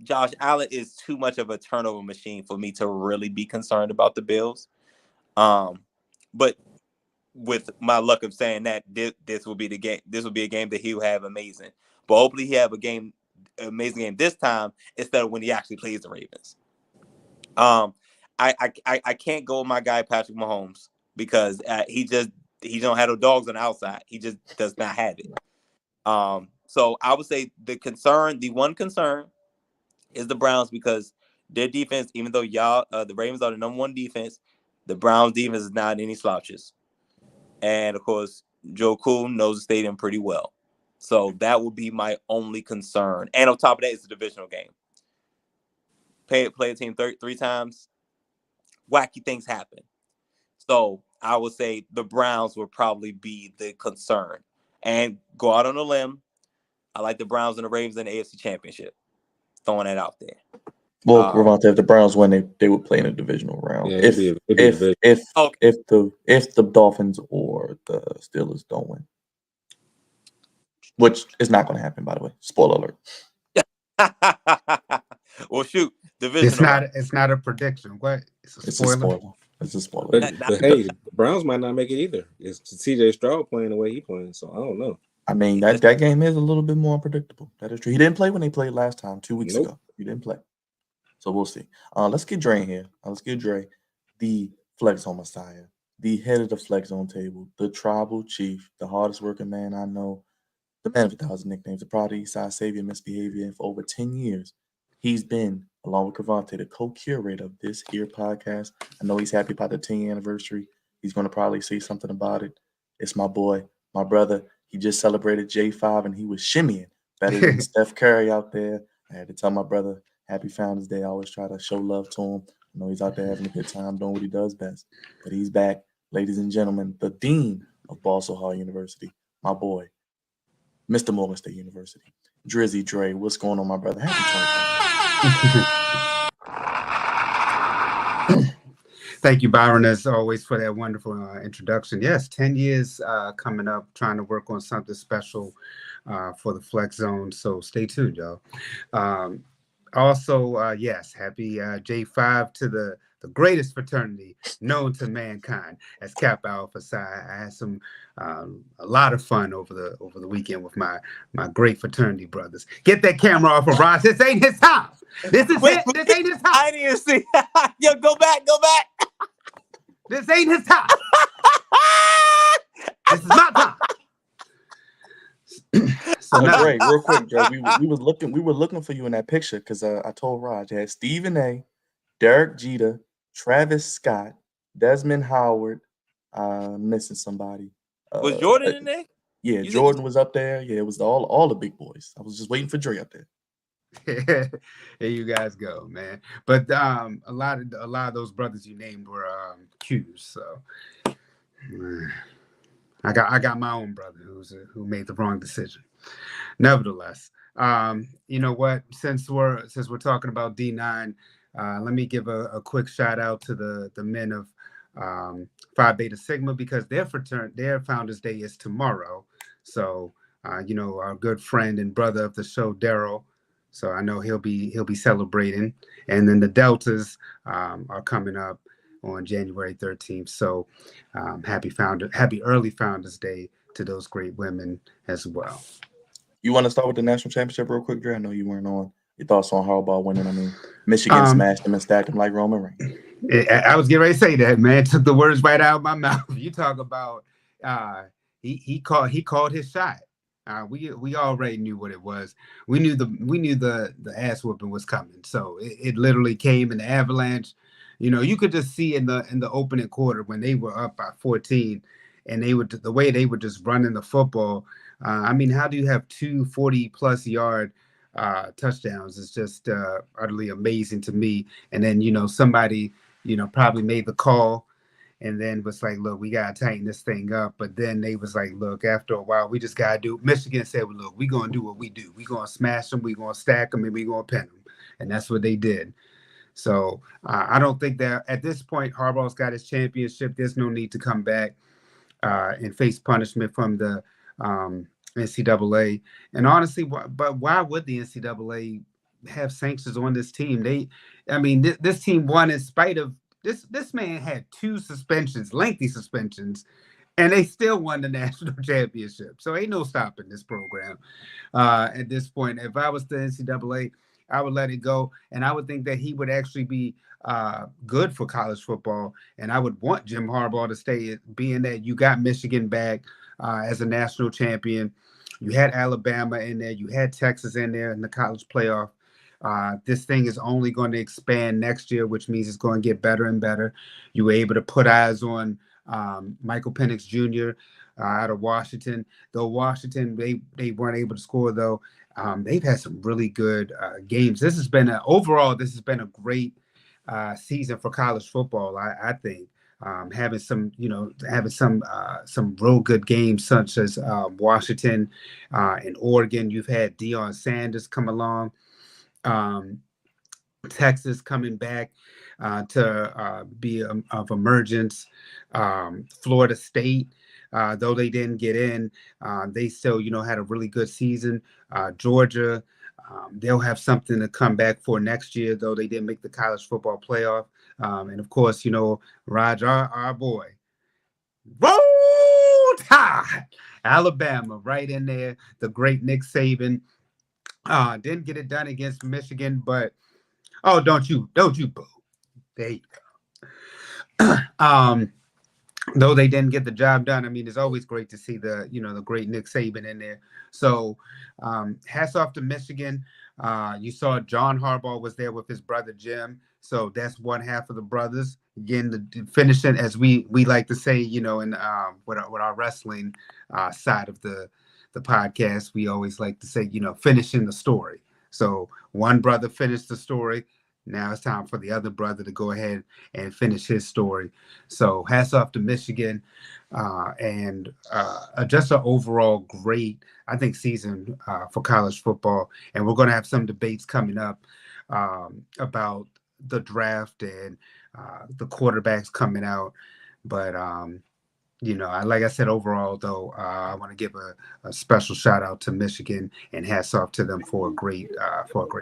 Josh Allen is too much of a turnover machine for me to really be concerned about the Bills. But with my luck of saying that, this will be the game. This will be a game that he will have amazing. But hopefully, he have amazing game this time instead of when he actually plays the Ravens. I can't go with my guy Patrick Mahomes because he don't have no dogs on the outside. He just does not have it. So I would say the one concern is the Browns because their defense, even though the Ravens are the number one defense, the Browns defense is not any slouches. And of course, Joe Cool knows the stadium pretty well. So that would be my only concern. And on top of that, it's a divisional game. Play a team three times, wacky things happen. So I would say the Browns would probably be the concern. And go out on a limb, I like the Browns and the Ravens in the AFC Championship. Throwing that out there. Well, Ravante, if the Browns win, they would play in a divisional round. Yeah, if the Dolphins or the Steelers don't win, which is not going to happen, by the way. Spoiler alert. Well, shoot, divisional. It's not a prediction. What? It's a spoiler. It's a spoiler. But hey, the Browns might not make it either. It's CJ Stroud playing the way he playing, so I don't know. I mean, that game is a little bit more unpredictable. That is true. He didn't play when they played last time, 2 weeks ago. He didn't play. So we'll see. Let's get Dre in here. Let's get Dre, the Flex Zone Messiah, the head of the Flex Zone table, the tribal chief, the hardest working man I know, the man of 1,000 nicknames, the proud Eastside savior, misbehavior. And for over 10 years, he's been, along with Cravante, the co-curator of this here podcast. I know he's happy about the 10-year anniversary. He's going to probably say something about it. It's my boy, my brother. He just celebrated J5, and he was shimmying better than Steph Curry out there. I had to tell my brother, Happy Founders Day. I always try to show love to him. I know he's out there having a good time doing what he does best. But he's back, ladies and gentlemen, the dean of Balso Hall University, my boy, Mr. Morgan State University, Drizzy Dre. What's going on, my brother? Happy 2020. Thank you, Byron, as always, for that wonderful introduction. Yes, 10 years coming up, trying to work on something special for the Flex Zone. So stay tuned, y'all. Also, yes, happy J5 to the greatest fraternity known to mankind as Kappa Alpha Psi. I had a lot of fun over the weekend with my great fraternity brothers. Get that camera off of Ross. This ain't his house. This ain't his house. I didn't see. Yo, go back. This ain't his house. This is my time. Dre, real quick, Dre, we were looking for you in that picture because I told Raj, I had Stephen A, Derek Jeter, Travis Scott, Desmond Howard, missing somebody. Was Jordan in there? Yeah, Jordan was up there. Yeah, it was all the big boys. I was just waiting for Dre up there. There you guys go, man. But a lot of those brothers you named were Qs. So I got my own brother who made the wrong decision. Nevertheless, you know what? Since we're talking about D9, let me give a quick shout out to the men of Phi Beta Sigma because their Founders Day is tomorrow. So our good friend and brother of the show, Daryl. So I know he'll be celebrating, and then the Deltas are coming up on January 13th. So happy early Founders Day to those great women as well. You want to start with the national championship real quick, Dre? I know you weren't on. Your thoughts on Harbaugh winning? I mean, Michigan smashed them and stacked them like Roman Reigns. I was getting ready to say that, man. Took the words right out of my mouth. You talk about he called his shot. We already knew what it was. We knew the ass whooping was coming. So it literally came in the avalanche. You could just see in the opening quarter when they were up by 14, and the way they were just running the football. I mean, how do you have 240+ yard touchdowns? It's just utterly amazing to me. And then somebody probably made the call and then was like, look, we got to tighten this thing up. But then they was like, look, after a while, we just got to do. Michigan said, well, look, we're going to do what we do. We're going to smash them. We're going to stack them, and we're going to pin them. And that's what they did. So I don't think that at this point, Harbaugh's got his championship. There's no need to come back and face punishment from the NCAA. And honestly, but why would the NCAA have sanctions on this team? This team won in spite of this man had 2 suspensions, lengthy suspensions, and they still won the national championship. So ain't no stopping this program at this point. If I was the NCAA, I would let it go, and I would think that he would actually be good for college football, and I would want Jim Harbaugh to stay, being that you got Michigan back as a national champion. You had Alabama in there. You had Texas in there in the college playoff. This thing is only going to expand next year, which means it's going to get better and better. You were able to put eyes on Michael Penix Jr. Out of Washington. Though Washington, they weren't able to score, though. They've had some really good games. This has been a great season for college football, I think. Having some real good games, such as Washington and Oregon. You've had Deion Sanders come along. Texas coming back to be of emergence. Florida State, though they didn't get in, they still had a really good season. Georgia, they'll have something to come back for next year, though they didn't make the college football playoff. And of course, Raj, our boy, Roll Tide, Alabama, right in there. The great Nick Saban. Didn't get it done against Michigan, but don't you boo. There you go. Though they didn't get the job done, I mean, it's always great to see the great Nick Saban in there. So hats off to Michigan. You saw John Harbaugh was there with his brother Jim. So that's one half of the brothers. Again, the finishing, as we like to say, in with our wrestling side of the podcast, we always like to say, finishing the story. So one brother finished the story. Now it's time for the other brother to go ahead and finish his story. So hats off to Michigan, and just an overall great, I think, season for college football. And we're going to have some debates coming up about the draft and the quarterbacks coming out. But like I said, overall, though, I want to give a special shout out to Michigan and hats off to them for a great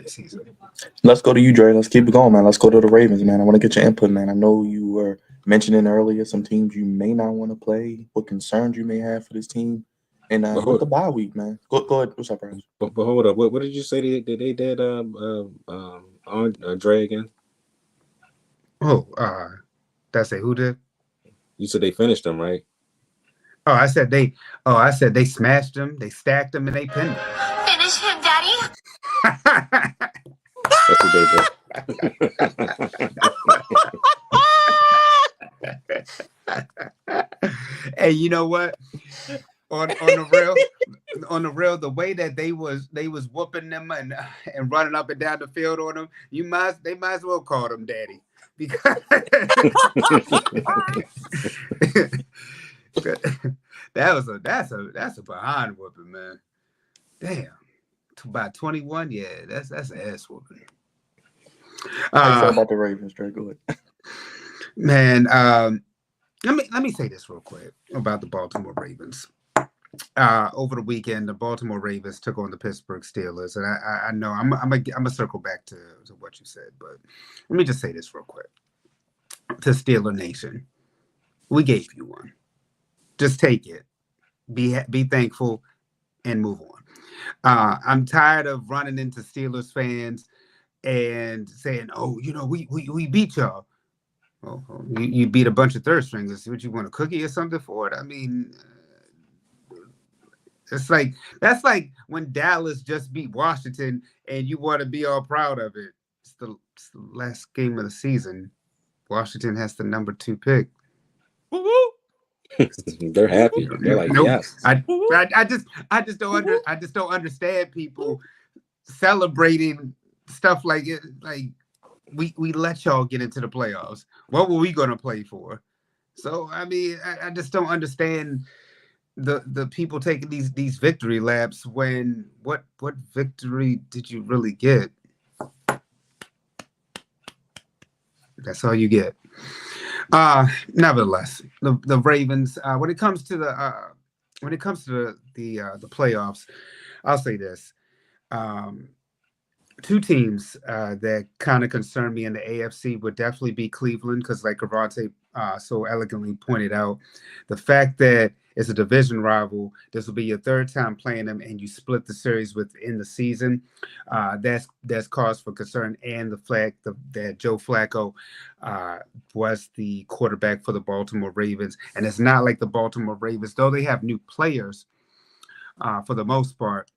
season. Let's go to you, Dre. Let's keep it going, man. Let's go to the Ravens, man. I want to get your input, man. I know you were mentioning earlier some teams you may not want to play, what concerns you may have for this team, and with the bye week, man. Go ahead. What's up, Raj? But hold up. What did you say they did on Dre again? Oh, did I say who did? You said they finished them, right? Oh, I said they smashed them, they stacked them, and they pinned them. Finish him, Daddy. That's what they did. Hey, you know what? On the real, the way that they was whooping them and running up and down the field on them, they might as well call them daddy, because that's a behind whooping, man. Damn, by 21, yeah, that's ass whooping. How you feel about the Ravens, Dre? Go ahead. Man, let me say this real quick about the Baltimore Ravens. Over the weekend, the Baltimore Ravens took on the Pittsburgh Steelers, and I know I'm gonna circle back to what you said, but let me just say this real quick to Steeler Nation: we gave you one. Just take it, be thankful, and move on. I'm tired of running into Steelers fans and saying, "Oh, we beat y'all." Oh, you beat a bunch of third stringers. What, you want a cookie or something for it? I mean, It's like that's like when Dallas just beat Washington and you want to be all proud of it. It's the last game of the season. Washington has the number 2 pick. Woo-woo. They're happy. They're like, Nope. yes. I just don't understand people celebrating stuff like it. Like we let y'all get into the playoffs. What were we gonna play for? So I mean, I just don't understand the people taking these victory laps when what victory did you really get? That's all you get. Nevertheless, the Ravens, when it comes to the playoffs, I'll say this. Two teams that kind of concern me in the AFC would definitely be Cleveland, because like Cavante so elegantly pointed out, the fact that it's a division rival, this will be your third time playing them, and you split the series within the season. That's cause for concern, and the fact that Joe Flacco was the quarterback for the Baltimore Ravens, and it's not like the Baltimore Ravens, though they have new players for the most part.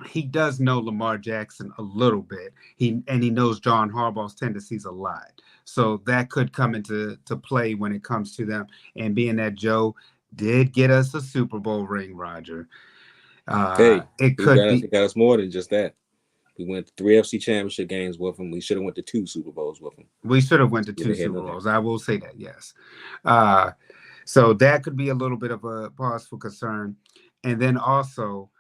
He does know Lamar Jackson a little bit. He knows John Harbaugh's tendencies a lot. So that could come into play when it comes to them. And being that Joe did get us a Super Bowl ring, Roger, Hey, it could he got us more than just that. We went to 3 FC championship games with him. We should have went to 2 Super Bowls with him. We should have went to 2 Super Bowls. I will say that, yes. So that could be a little bit of a pause for concern. And then also,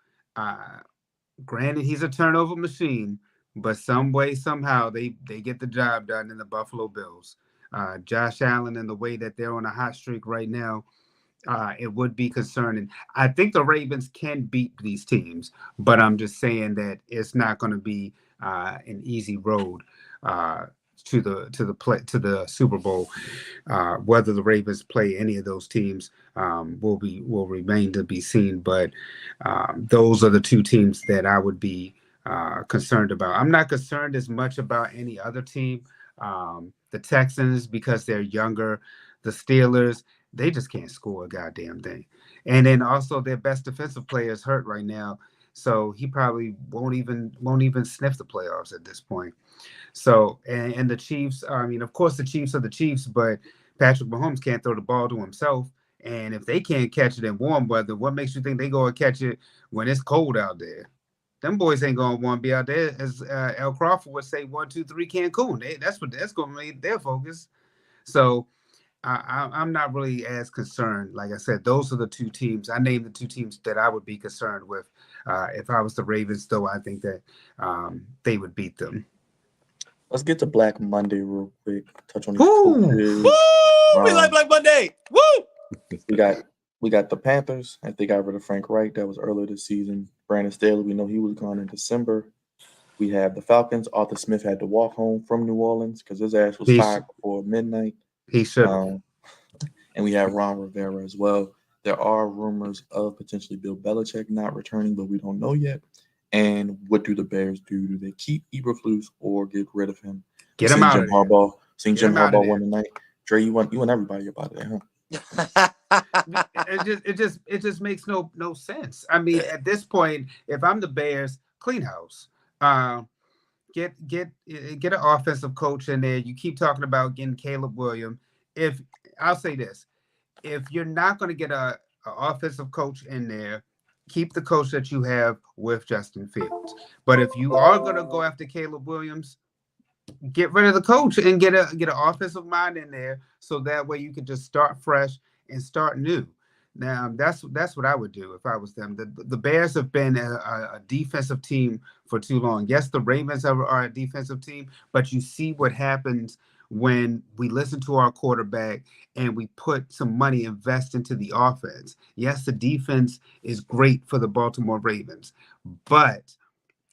granted, he's a turnover machine, but some way, somehow, they get the job done in the Buffalo Bills. Josh Allen and the way that they're on a hot streak right now, it would be concerning. I think the Ravens can beat these teams, but I'm just saying that it's not going to be an easy road to the Super Bowl. Whether the Ravens play any of those teams will remain to be seen. But those are the 2 teams that I would be concerned about. I'm not concerned as much about any other team. The Texans, because they're younger. The Steelers, they just can't score a goddamn thing. And then also their best defensive player is hurt right now, so he probably won't even sniff the playoffs at this point. So, and the Chiefs, I mean, of course, the Chiefs are the Chiefs, but Patrick Mahomes can't throw the ball to himself. And if they can't catch it in warm weather, what makes you think they go and catch it when it's cold out there? Them boys ain't going to want to be out there, as L. Crawford would say, 1, 2, 3 Cancun. That's going to be their focus. So I'm not really as concerned. Like I said, those are the 2 teams. I named the 2 teams that I would be concerned with. If I was the Ravens, though, I think that they would beat them. Let's get to Black Monday real quick. Touch on these coaches. Woo! We like Black Monday. Woo! We got the Panthers. I think I got rid of Frank Reich. That was earlier this season. Brandon Staley, we know he was gone in December. We have the Falcons. Arthur Smith had to walk home from New Orleans because his ass was fired before midnight. He should. And we have Ron Rivera as well. There are rumors of potentially Bill Belichick not returning, but we don't know yet. And what do the Bears do? Do they keep Eberflus or get rid of him? Get him out of there. Seeing Jim Harbaugh win tonight. Dre, you want everybody about it, huh? It just makes no sense. I mean, at this point, if I'm the Bears, clean house. Get an offensive coach in there. You keep talking about getting Caleb Williams. If I'll say this, if you're not going to get a offensive coach in there, keep the coach that you have with Justin Fields. But if you are going to go after Caleb Williams, get rid of the coach and get an offensive mind in there, so that way you can just start fresh and start new. Now, that's what I would do if I was them. The Bears have been a defensive team for too long. Yes, the Ravens are a defensive team, but you see what happens when we listen to our quarterback and we put some money invest into the offense. Yes, the defense is great for the Baltimore Ravens, but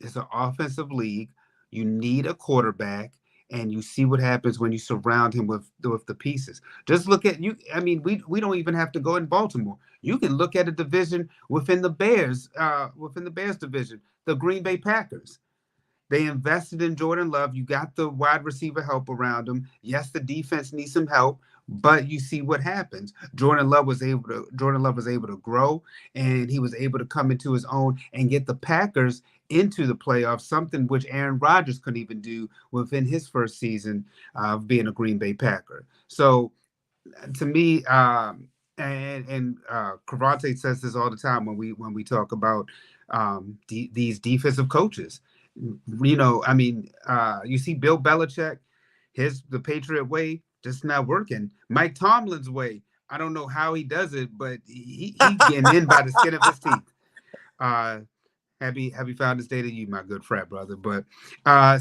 it's an offensive league. You need a quarterback. And you see what happens when you surround him with the pieces. Just look at you. I mean, we don't even have to go in Baltimore. You can look at a division within the Bears division, the Green Bay Packers. They invested in Jordan Love. You got the wide receiver help around him. Yes, the defense needs some help, but you see what happens. Jordan Love was able to grow, and he was able to come into his own and get the Packers into the playoffs, something which Aaron Rodgers couldn't even do within his first season of being a Green Bay Packer. So to me, Cravante says this all the time when we talk about these defensive coaches. You see Bill Belichick, the Patriot way just not working. Mike Tomlin's way, I don't know how he does it, but he's getting in by the skin of his teeth. Happy Founders Day to you, my good frat brother. But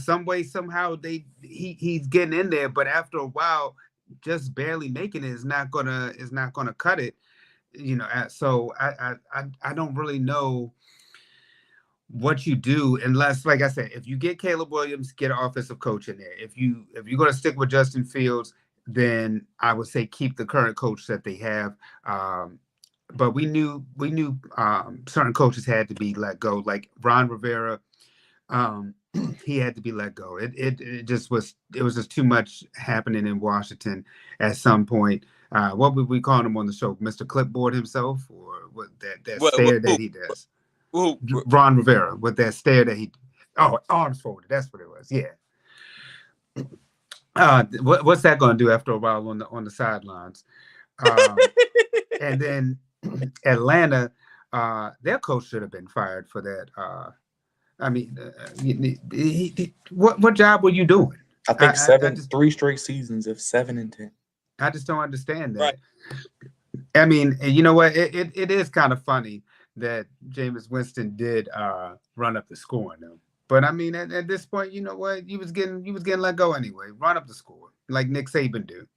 some way, somehow he's getting in there, but after a while, just barely making it is not gonna cut it. So I don't really know what you do unless, like I said, if you get Caleb Williams, get an offensive coach in there. If you're going to stick with Justin Fields, then I would say keep the current coach that they have. But we knew certain coaches had to be let go, like Ron Rivera. He had to be let go. It was just too much happening in Washington at some point. What would we call him on the show, Mr. Clipboard himself, or what that stare that he does? Ron Rivera with that stare that arms folded. That's what it was. Yeah. What's that going to do after a while on the sidelines? And then Atlanta, their coach should have been fired for that. What job were you doing? I think 3 straight seasons of 7-10. I just don't understand that. Right. I mean, you know what? It is kind of funny that Jameis Winston did run up the score on them. But I mean, at this point, you know what? He was getting let go anyway. Run up the score like Nick Saban do,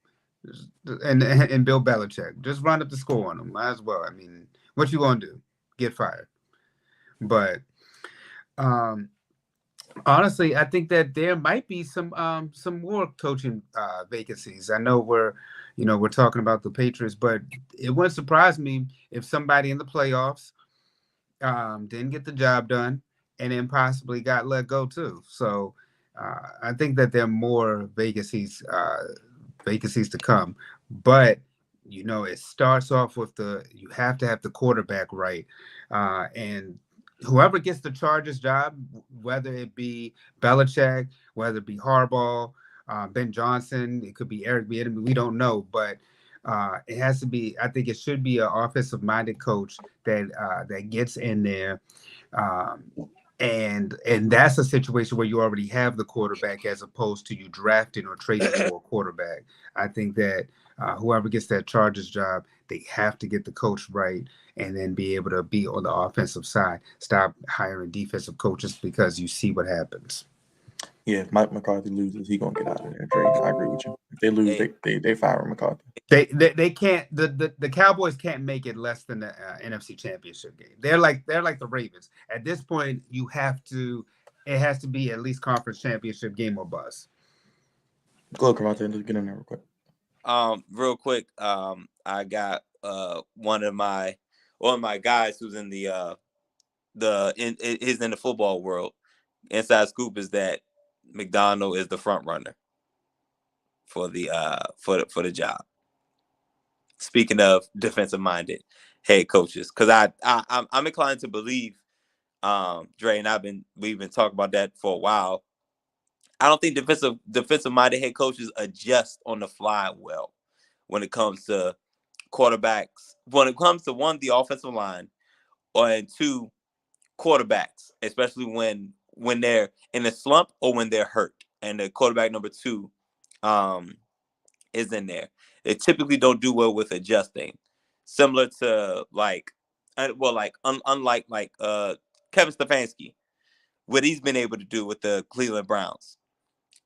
and Bill Belichick. Just run up the score on them. Might as well. I mean, what you gonna do? Get fired? But honestly, I think that there might be some more coaching vacancies. I know we're talking about the Patriots, but it wouldn't surprise me if somebody in the playoffs didn't get the job done and then possibly got let go too. So I think that there are more vacancies to come. But it starts off with you have to have the quarterback right, and whoever gets the Chargers job, whether it be Belichick, whether it be Harbaugh, Ben Johnson, it could be Eric Bieniemy, we don't know, but it has to be. I think it should be an offensive-minded coach that gets in there, and that's a situation where you already have the quarterback as opposed to you drafting or trading for a quarterback. I think that whoever gets that Chargers job, they have to get the coach right and then be able to be on the offensive side. Stop hiring defensive coaches because you see what happens. Yeah, if Mike McCarthy loses, he's gonna get out of there. Dre, I agree with you. If they lose, they fire McCarthy. They can't. The Cowboys can't make it less than the NFC Championship game. They're like the Ravens. At this point, it has to be at least conference championship game or bust. Go ahead, Cravante, just get in there real quick. Real quick. I got one of my guys who's in he's in the football world. Inside scoop is that McDonald is the front runner for the job. Speaking of defensive-minded head coaches, because I'm inclined to believe, Dre and we've been talking about that for a while. I don't think defensive-minded head coaches adjust on the fly well when it comes to quarterbacks. When it comes to one, the offensive line, and two, quarterbacks, especially when they're in a slump or when they're hurt, and the quarterback number 2 is in there. They typically don't do well with adjusting. Similar to unlike Kevin Stefanski, what he's been able to do with the Cleveland Browns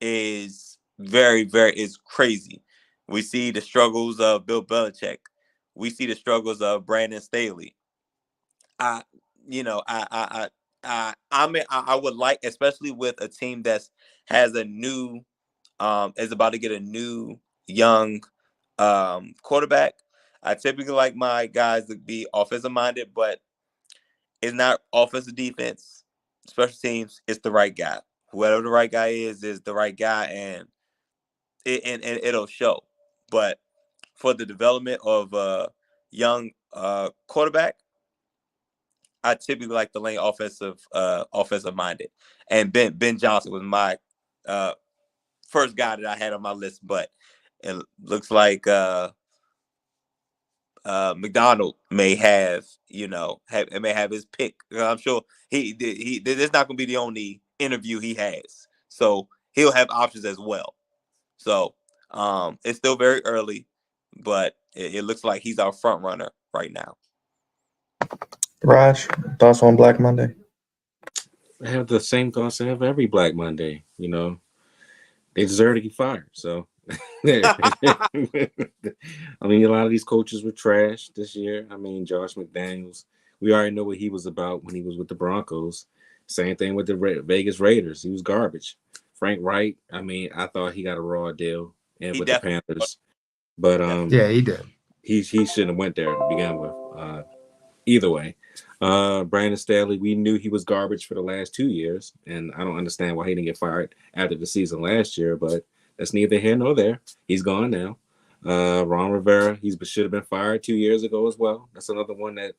is very, very is crazy. We see the struggles of Bill Belichick. We see the struggles of Brandon Staley. I would like, especially with a team that's has a new is about to get a new young quarterback. I typically like my guys to be offensive minded, but it's not offensive defense, special teams. It's the right guy. whoever the right guy is the right guy, and it'll show. But for the development of a young quarterback, I typically like the lane offensive minded. And Ben Johnson was my first guy that I had on my list, but it looks like McDonald may have, may have his pick. I'm sure he this is not going to be the only interview he has, so he'll have options as well. So it's still very early, but it looks like he's our front runner right now. Raj, thoughts on Black Monday? I have the same thoughts I have every Black Monday. You know, they deserve to get fired. So, I mean, a lot of these coaches were trash this year. I mean, Josh McDaniels, we already know what he was about when he was with the Broncos. Same thing with the Vegas Raiders. He was garbage. Frank Wright, I mean, I thought he got a raw deal and with the Panthers. But yeah, he did. He shouldn't have went there to begin with. Either way. Brandon Staley, we knew he was garbage for the last 2 years, and I don't understand why he didn't get fired after the season last year, but that's neither here nor there. He's gone now. Ron Rivera, he should have been fired 2 years ago as well. That's another one that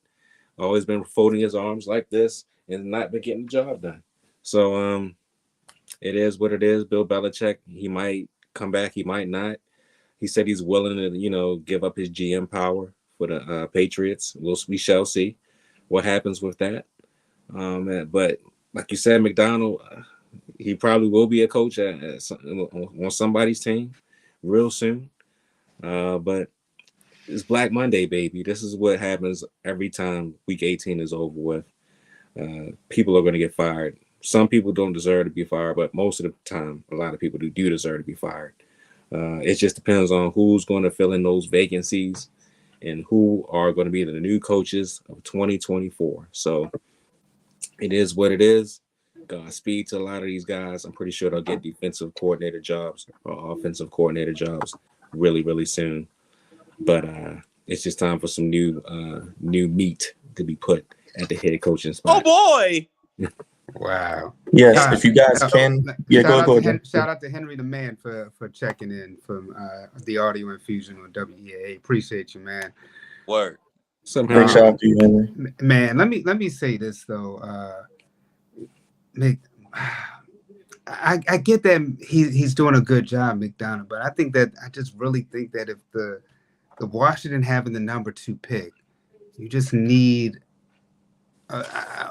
always been folding his arms like this and not been getting the job done. So it is what it is. Bill Belichick, he might come back, he might not. He said he's willing to, give up his GM power for the Patriots. We shall see what happens with that. But like you said, McDonald, he probably will be a coach on somebody's team real soon. But it's Black Monday, baby. This is what happens every time Week 18 is over with. People are going to get fired. Some people don't deserve to be fired, but most of the time, a lot of people do deserve to be fired. It just depends on who's going to fill in those vacancies and who are going to be the new coaches of 2024. So it is what it is. Godspeed to a lot of these guys. I'm pretty sure they'll get defensive coordinator jobs or offensive coordinator jobs really, really soon. But it's just time for some new meat to be put at the head coaching spot. Oh boy! Wow. Yes, if you guys can. Yeah, go ahead. Shout out to Henry the Man for checking in from the Audio Infusion on WEAA. Appreciate you, man. Word. Big shout out to you, Henry. Man, let me say this though. I get that he's doing a good job, McDonald, but I just really think that if the Washington having the number 2 pick, you just need an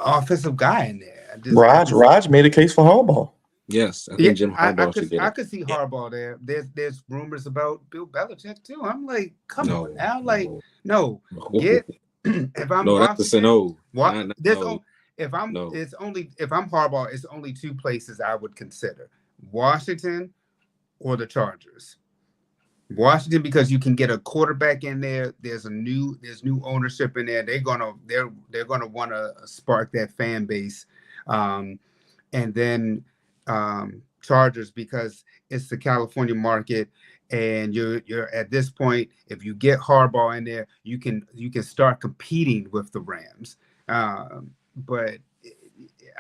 offensive guy in there. Raj made a case for Harbaugh. Yes, I think Jim Harbaugh should get it. I could see Harbaugh there. There's rumors about Bill Belichick too. I'm like, come on now, like no. Get if I'm that's a no. If I'm Harbaugh, it's only 2 places I would consider: Washington or the Chargers. Washington, because you can get a quarterback in there. There's new ownership in there. They're gonna want to spark that fan base, and then Chargers because it's the California market, and you're at this point. If you get Harbaugh in there, you can start competing with the Rams. But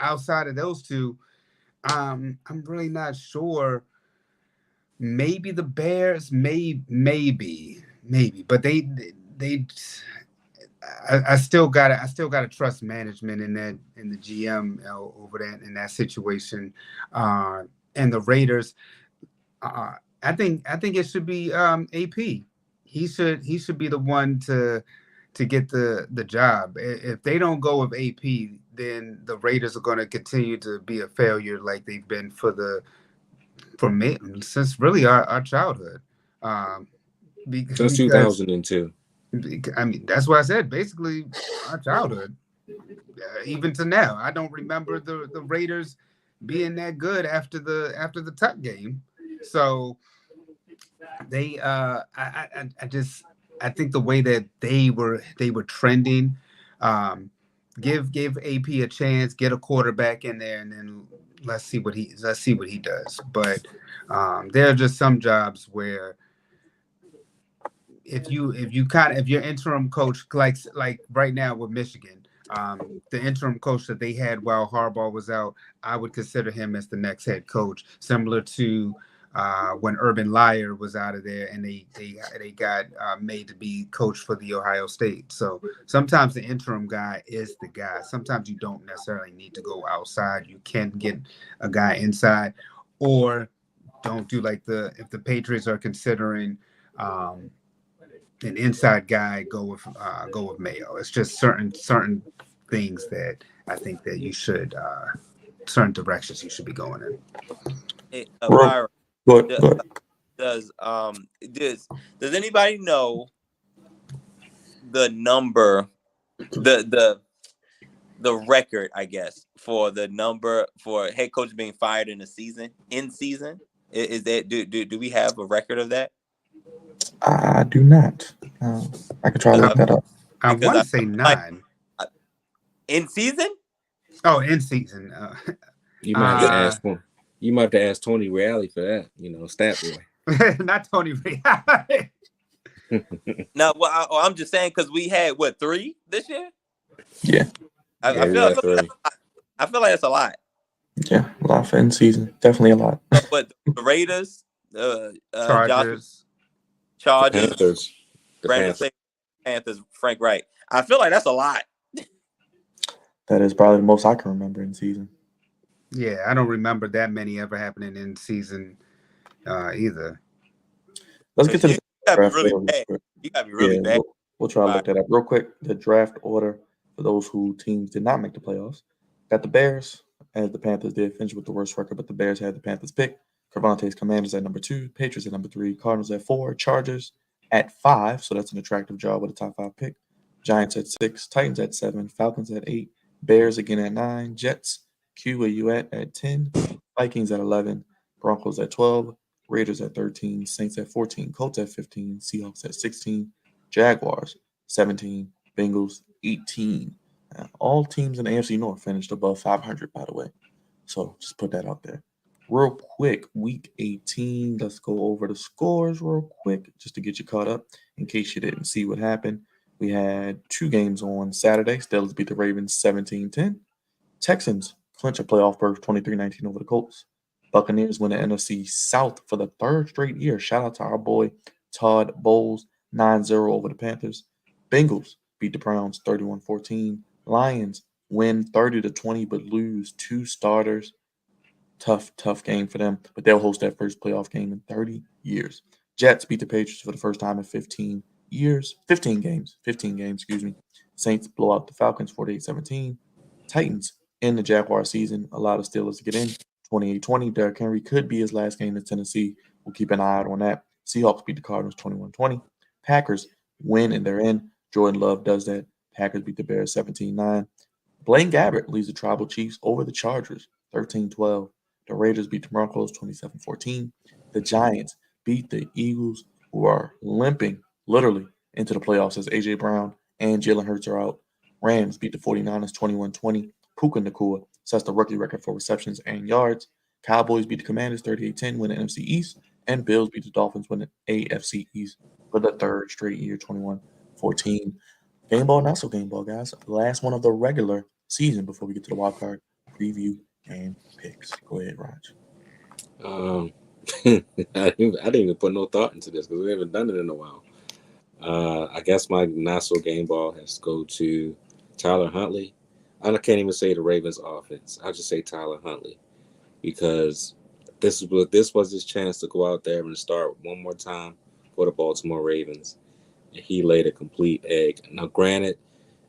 outside of those two, I'm really not sure. Maybe the Bears, maybe, but they I still gotta trust management in the GM over that in that situation, and the Raiders. I think it should be AP. He should be the one to get the job. If they don't go with AP, then the Raiders are going to continue to be a failure like they've been from me since really our childhood. Since 2002. I mean, that's what I said. Basically, our childhood, even to now, I don't remember the Raiders being that good after the Tuck game. So they, I think the way that they were trending, give AP a chance, get a quarterback in there, and then let's see what he does. But there are just some jobs where if you're interim coach, like right now with Michigan, The interim coach that they had while Harbaugh was out, I would consider him as the next head coach, similar to when Urban Meyer was out of there and they got made to be coach for the Ohio State. So sometimes the interim guy is the guy. Sometimes you don't necessarily need to go outside. You can get a guy inside, or don't do like if the Patriots are considering an inside guy, go with Mayo. It's just certain things that I think that you should certain directions you should be going in. Hey, Real, Byron, go ahead. does anybody know the number, the record, I guess, for the number for head coach being fired in season? Is that do we have a record of that? I do not. I could try to look that up. I Because want to say 9. In season? Oh, in season. You might have to ask him. You might have to ask Tony Reale for that. Stat boy. Not Tony Reale. No, well, I'm just saying because we had 3 this year. Yeah. I feel like that's a lot. Yeah, a lot for in season. Definitely a lot. But the Raiders, Chargers, Panthers, Brandon Panthers, Frank Wright. I feel like that's a lot. That is probably the most I can remember in season. Yeah, I don't remember that many ever happening in season either. Let's get to the draft order. You gotta be really bad. We'll try to look that up real quick. The draft order for those who teams did not make the playoffs. Got the Bears, as the Panthers did finish with the worst record, but the Bears had the Panthers pick. Cervantes Commanders at number 2, Patriots at number 3, Cardinals at 4, Chargers at 5, so that's an attractive job with a top 5 pick. Giants at 6, Titans at 7, Falcons at 8, Bears again at 9, Jets, Q, where you at 10, Vikings at 11, Broncos at 12, Raiders at 13, Saints at 14, Colts at 15, Seahawks at 16, Jaguars 17, Bengals 18. All teams in the AFC North finished above 500, by the way. So just put that out there. Real quick, week 18. Let's go over the scores real quick just to get you caught up in case you didn't see what happened. We had 2 games on Saturday. Steelers beat the Ravens 17-10. Texans clinch a playoff berth 23-19 over the Colts. Buccaneers win the NFC South for the 3rd straight year. Shout out to our boy Todd Bowles, 9-0 over the Panthers. Bengals beat the Browns 31-14. Lions win 30-20 but lose 2 starters. Tough game for them, but they'll host their first playoff game in 30 years. Jets beat the Patriots for the first time in 15 games, excuse me. Saints blow out the Falcons 48-17. Titans end the Jaguar season, allow the Steelers to get in 28-20. Derrick Henry could be his last game in Tennessee. We'll keep an eye out on that. Seahawks beat the Cardinals 21-20. Packers win and they're in. Jordan Love does that. Packers beat the Bears 17-9. Blaine Gabbert leads the Tribal Chiefs over the Chargers 13-12. The Raiders beat the Broncos 27-14. The Giants beat the Eagles, who are limping literally into the playoffs as A.J. Brown and Jalen Hurts are out. Rams beat the 49ers 21-20. Puka Nacua sets the rookie record for receptions and yards. Cowboys beat the Commanders 38-10, win the NFC East. And Bills beat the Dolphins, win the AFC East for the 3rd straight year, 21-14. Game ball, not so game ball, guys. Last one of the regular season before we get to the wild card preview and picks. Go ahead, Raj. I didn't even put no thought into this because we haven't done it in a while. I guess my not so game ball has to go to Tyler Huntley. I can't even say the Ravens offense. I'll just say Tyler Huntley because this was his chance to go out there and start one more time for the Baltimore Ravens. And he laid a complete egg. Now, granted,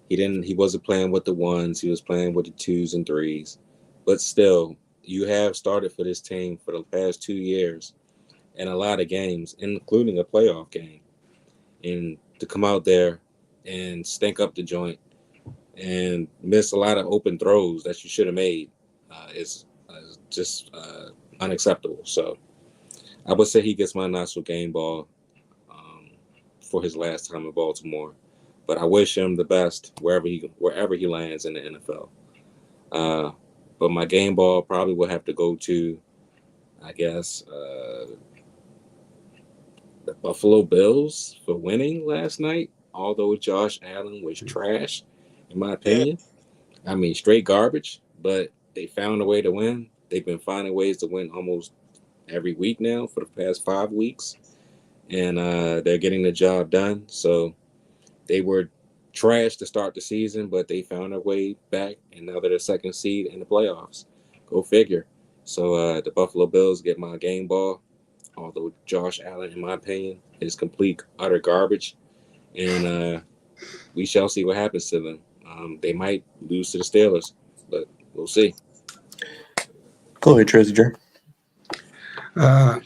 he wasn't playing with the 1s. He was playing with the 2s and 3s. But still, you have started for this team for the past 2 years in a lot of games, including a playoff game. And to come out there and stink up the joint and miss a lot of open throws that you should have made is just unacceptable. So I would say he gets my national game ball for his last time in Baltimore. But I wish him the best wherever he lands in the NFL. But my game ball probably will have to go to, I guess, the Buffalo Bills for winning last night. Although Josh Allen was trash, in my opinion. I mean, straight garbage, but they found a way to win. They've been finding ways to win almost every week now for the past 5 weeks, and they're getting the job done. So they were trash to start the season, but they found their way back, and now they're the second seed in the playoffs. Go figure. So the Buffalo Bills get my game ball, although Josh Allen, in my opinion, is complete utter garbage, and we shall see what happens to them. They might lose to the Steelers, but we'll see. Go ahead, Tracy J. Uh,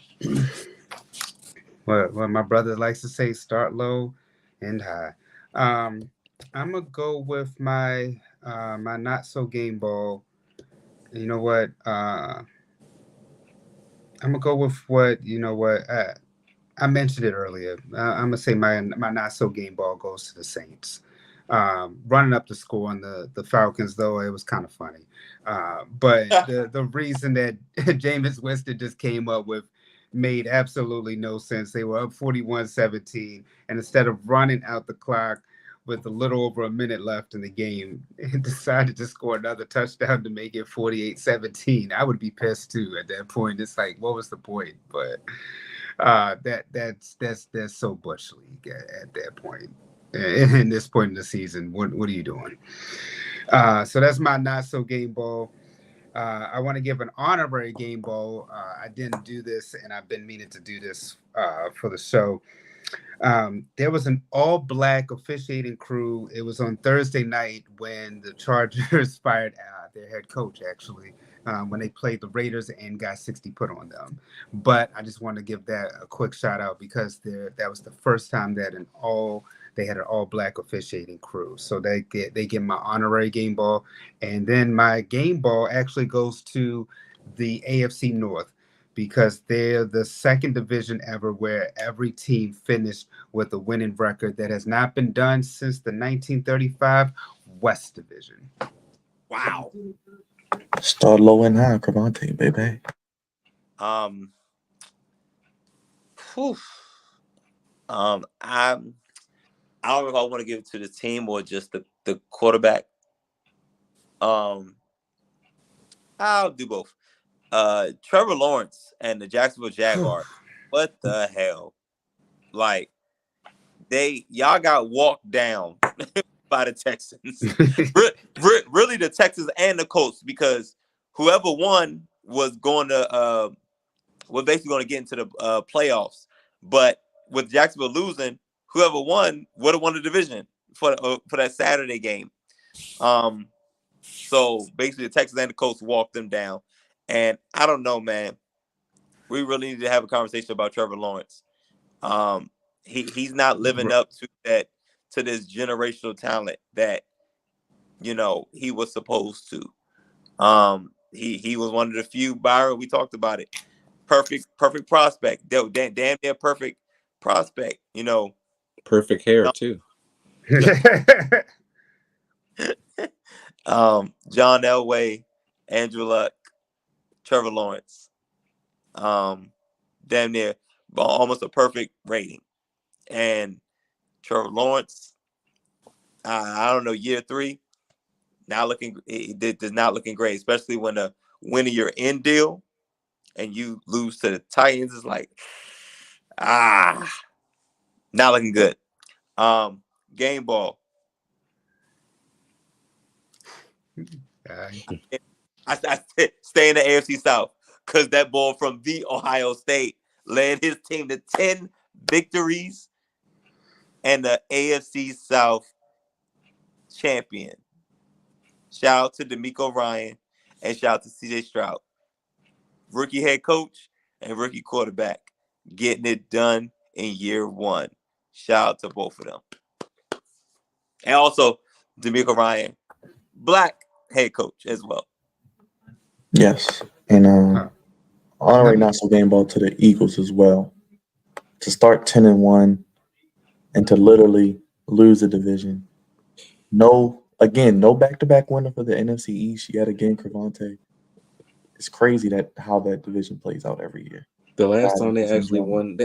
what my brother likes to say: start low and high. Um, I'm gonna go with my not so game ball. You know what? I'm gonna go with what you know what I mentioned it earlier. I'm gonna say my not so game ball goes to the Saints. Running up the score on the Falcons, though, it was kind of funny. But the reason that Jameis Winston just came up with made absolutely no sense. They were up 41-17, and instead of running out the clock with a little over a minute left in the game, decided to score another touchdown to make it 48-17. I would be pissed too at that point. It's like, what was the point? But that's so bush league at that point. In this point in the season, what are you doing? So that's my not so game ball. I want to give an honorary game ball. I didn't do this, and I've been meaning to do this for the show. There was an all-black officiating crew. It was on Thursday night when the Chargers fired their head coach, actually, when they played the Raiders and got 60 put on them. But I just want to give that a quick shout out because that was the first time that they had an all-black officiating crew. So they get my honorary game ball, and then my game ball actually goes to the AFC North, because they're the second division ever where every team finished with a winning record. That has not been done since the 1935 West Division. Wow. Start low and high, Cravante, baby. Whew. I don't know if I want to give it to the team or just the quarterback. I'll do both. Trevor Lawrence and the Jacksonville Jaguars. What the hell? Like, y'all got walked down by the Texans. Really, the Texans and the Colts, because whoever won was going to was basically going to get into the playoffs. But with Jacksonville losing, whoever won would have won the division for that Saturday game. So basically, the Texans and the Colts walked them down. And I don't know, man. We really need to have a conversation about Trevor Lawrence. He's not living up to this generational talent that he was supposed to. He was one of the few, Byron, we talked about it. Perfect prospect. Damn near perfect prospect. Perfect hair too. John Elway, Andrew Luck, Trevor Lawrence. Damn near almost a perfect rating. And Trevor Lawrence, I don't know, year 3, it is not looking great, especially when the winner you're in deal and you lose to the Titans. It's like, not looking good. Game ball. I stay in the AFC South because that ball from the Ohio State led his team to 10 victories and the AFC South champion. Shout out to DeMeco Ryan and shout out to CJ Stroud. Rookie head coach and rookie quarterback getting it done in year 1. Shout out to both of them. And also DeMeco Ryan, black head coach as well. Yes. And honorary not so game ball to the Eagles as well. To start 10-1 and to literally lose the division. No back-to-back winner for the NFC East yet again, Cravante. It's crazy how that division plays out every year. The last time they actually won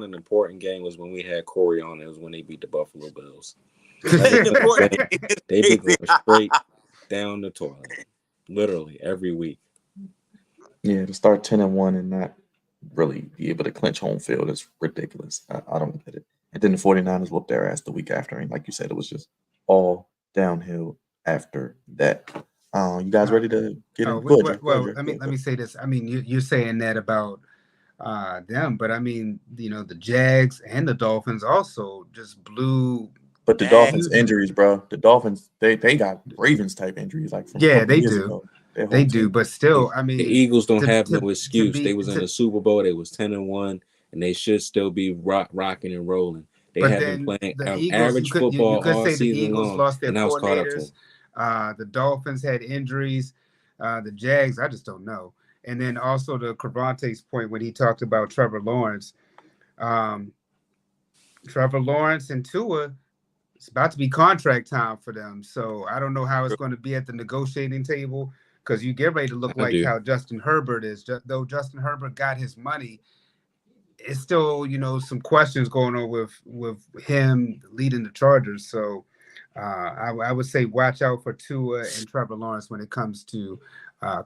an important game was when we had Corey on. It was when they beat the Buffalo Bills. They be going straight down the toilet, literally every week. Yeah, to start 10-1 and not really be able to clinch home field is ridiculous. I don't get it. And then the 49ers whooped their ass the week after. And like you said, it was just all downhill after that. You guys ready to get in? Go ahead, well, let me say this. I mean, you're saying that about them, but I mean, the Jags and the Dolphins also just blew. But the Dolphins injuries, bro. The Dolphins, they got Ravens type injuries like from a couple years ago. They do, but still, I mean, the Eagles don't have no excuse. They was in the Super Bowl. They was 10-1, and they should still be rocking and rolling. They have been playing average football all season long, lost their and I was caught up to them. The Dolphins had injuries. The Jags, I just don't know. And then also to Cravante's point when he talked about Trevor Lawrence. Trevor Lawrence and Tua, it's about to be contract time for them. So I don't know how it's going to be at the negotiating table because you get ready to look like how Justin Herbert is. Though Justin Herbert got his money, it's still, some questions going on with him leading the Chargers. So I would say watch out for Tua and Trevor Lawrence when it comes to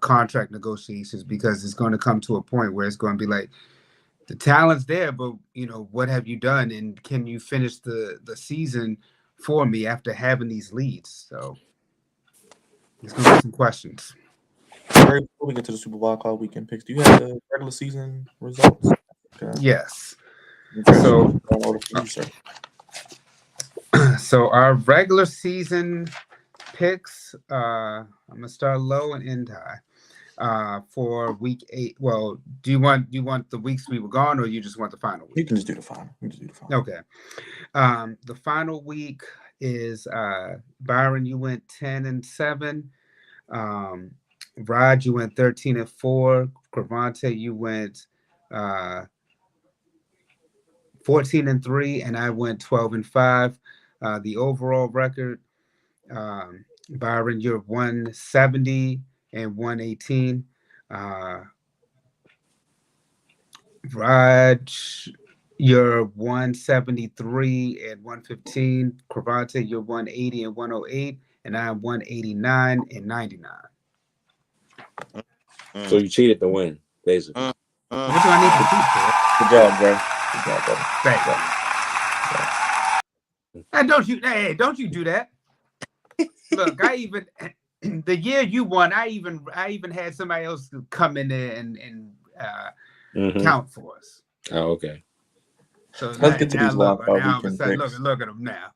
contract negotiations, because it's going to come to a point where it's going to be like, the talent's there, but what have you done, and can you finish the season for me after having these leads? So there's going to be some questions. Before we get to the Super Bowl call weekend picks, do you have the regular season results? Yes. So, so our regular season picks, I'm gonna start low and end high. For week 8. Well, do you want the weeks we were gone, or you just want the final week? You can just do the final. Okay. The final week is Byron, you went 10-7. Rod, you went 13-4. Cravante, you went 14-3, and I went 12-5. The overall record, Byron, you're 170 and 118. Raj, you're 173 and 115. Cravante, you're 180 and 108, and I'm 189 and 99. So you cheated to win, basically. What do I need to cheat for? Good job, bro. Good job, brother. Thank you. And don't you do that. Look, I even the year you won, I even had somebody else come in there and count for us. Oh, okay. So let's get to these wildcard weekend picks. Look at them now.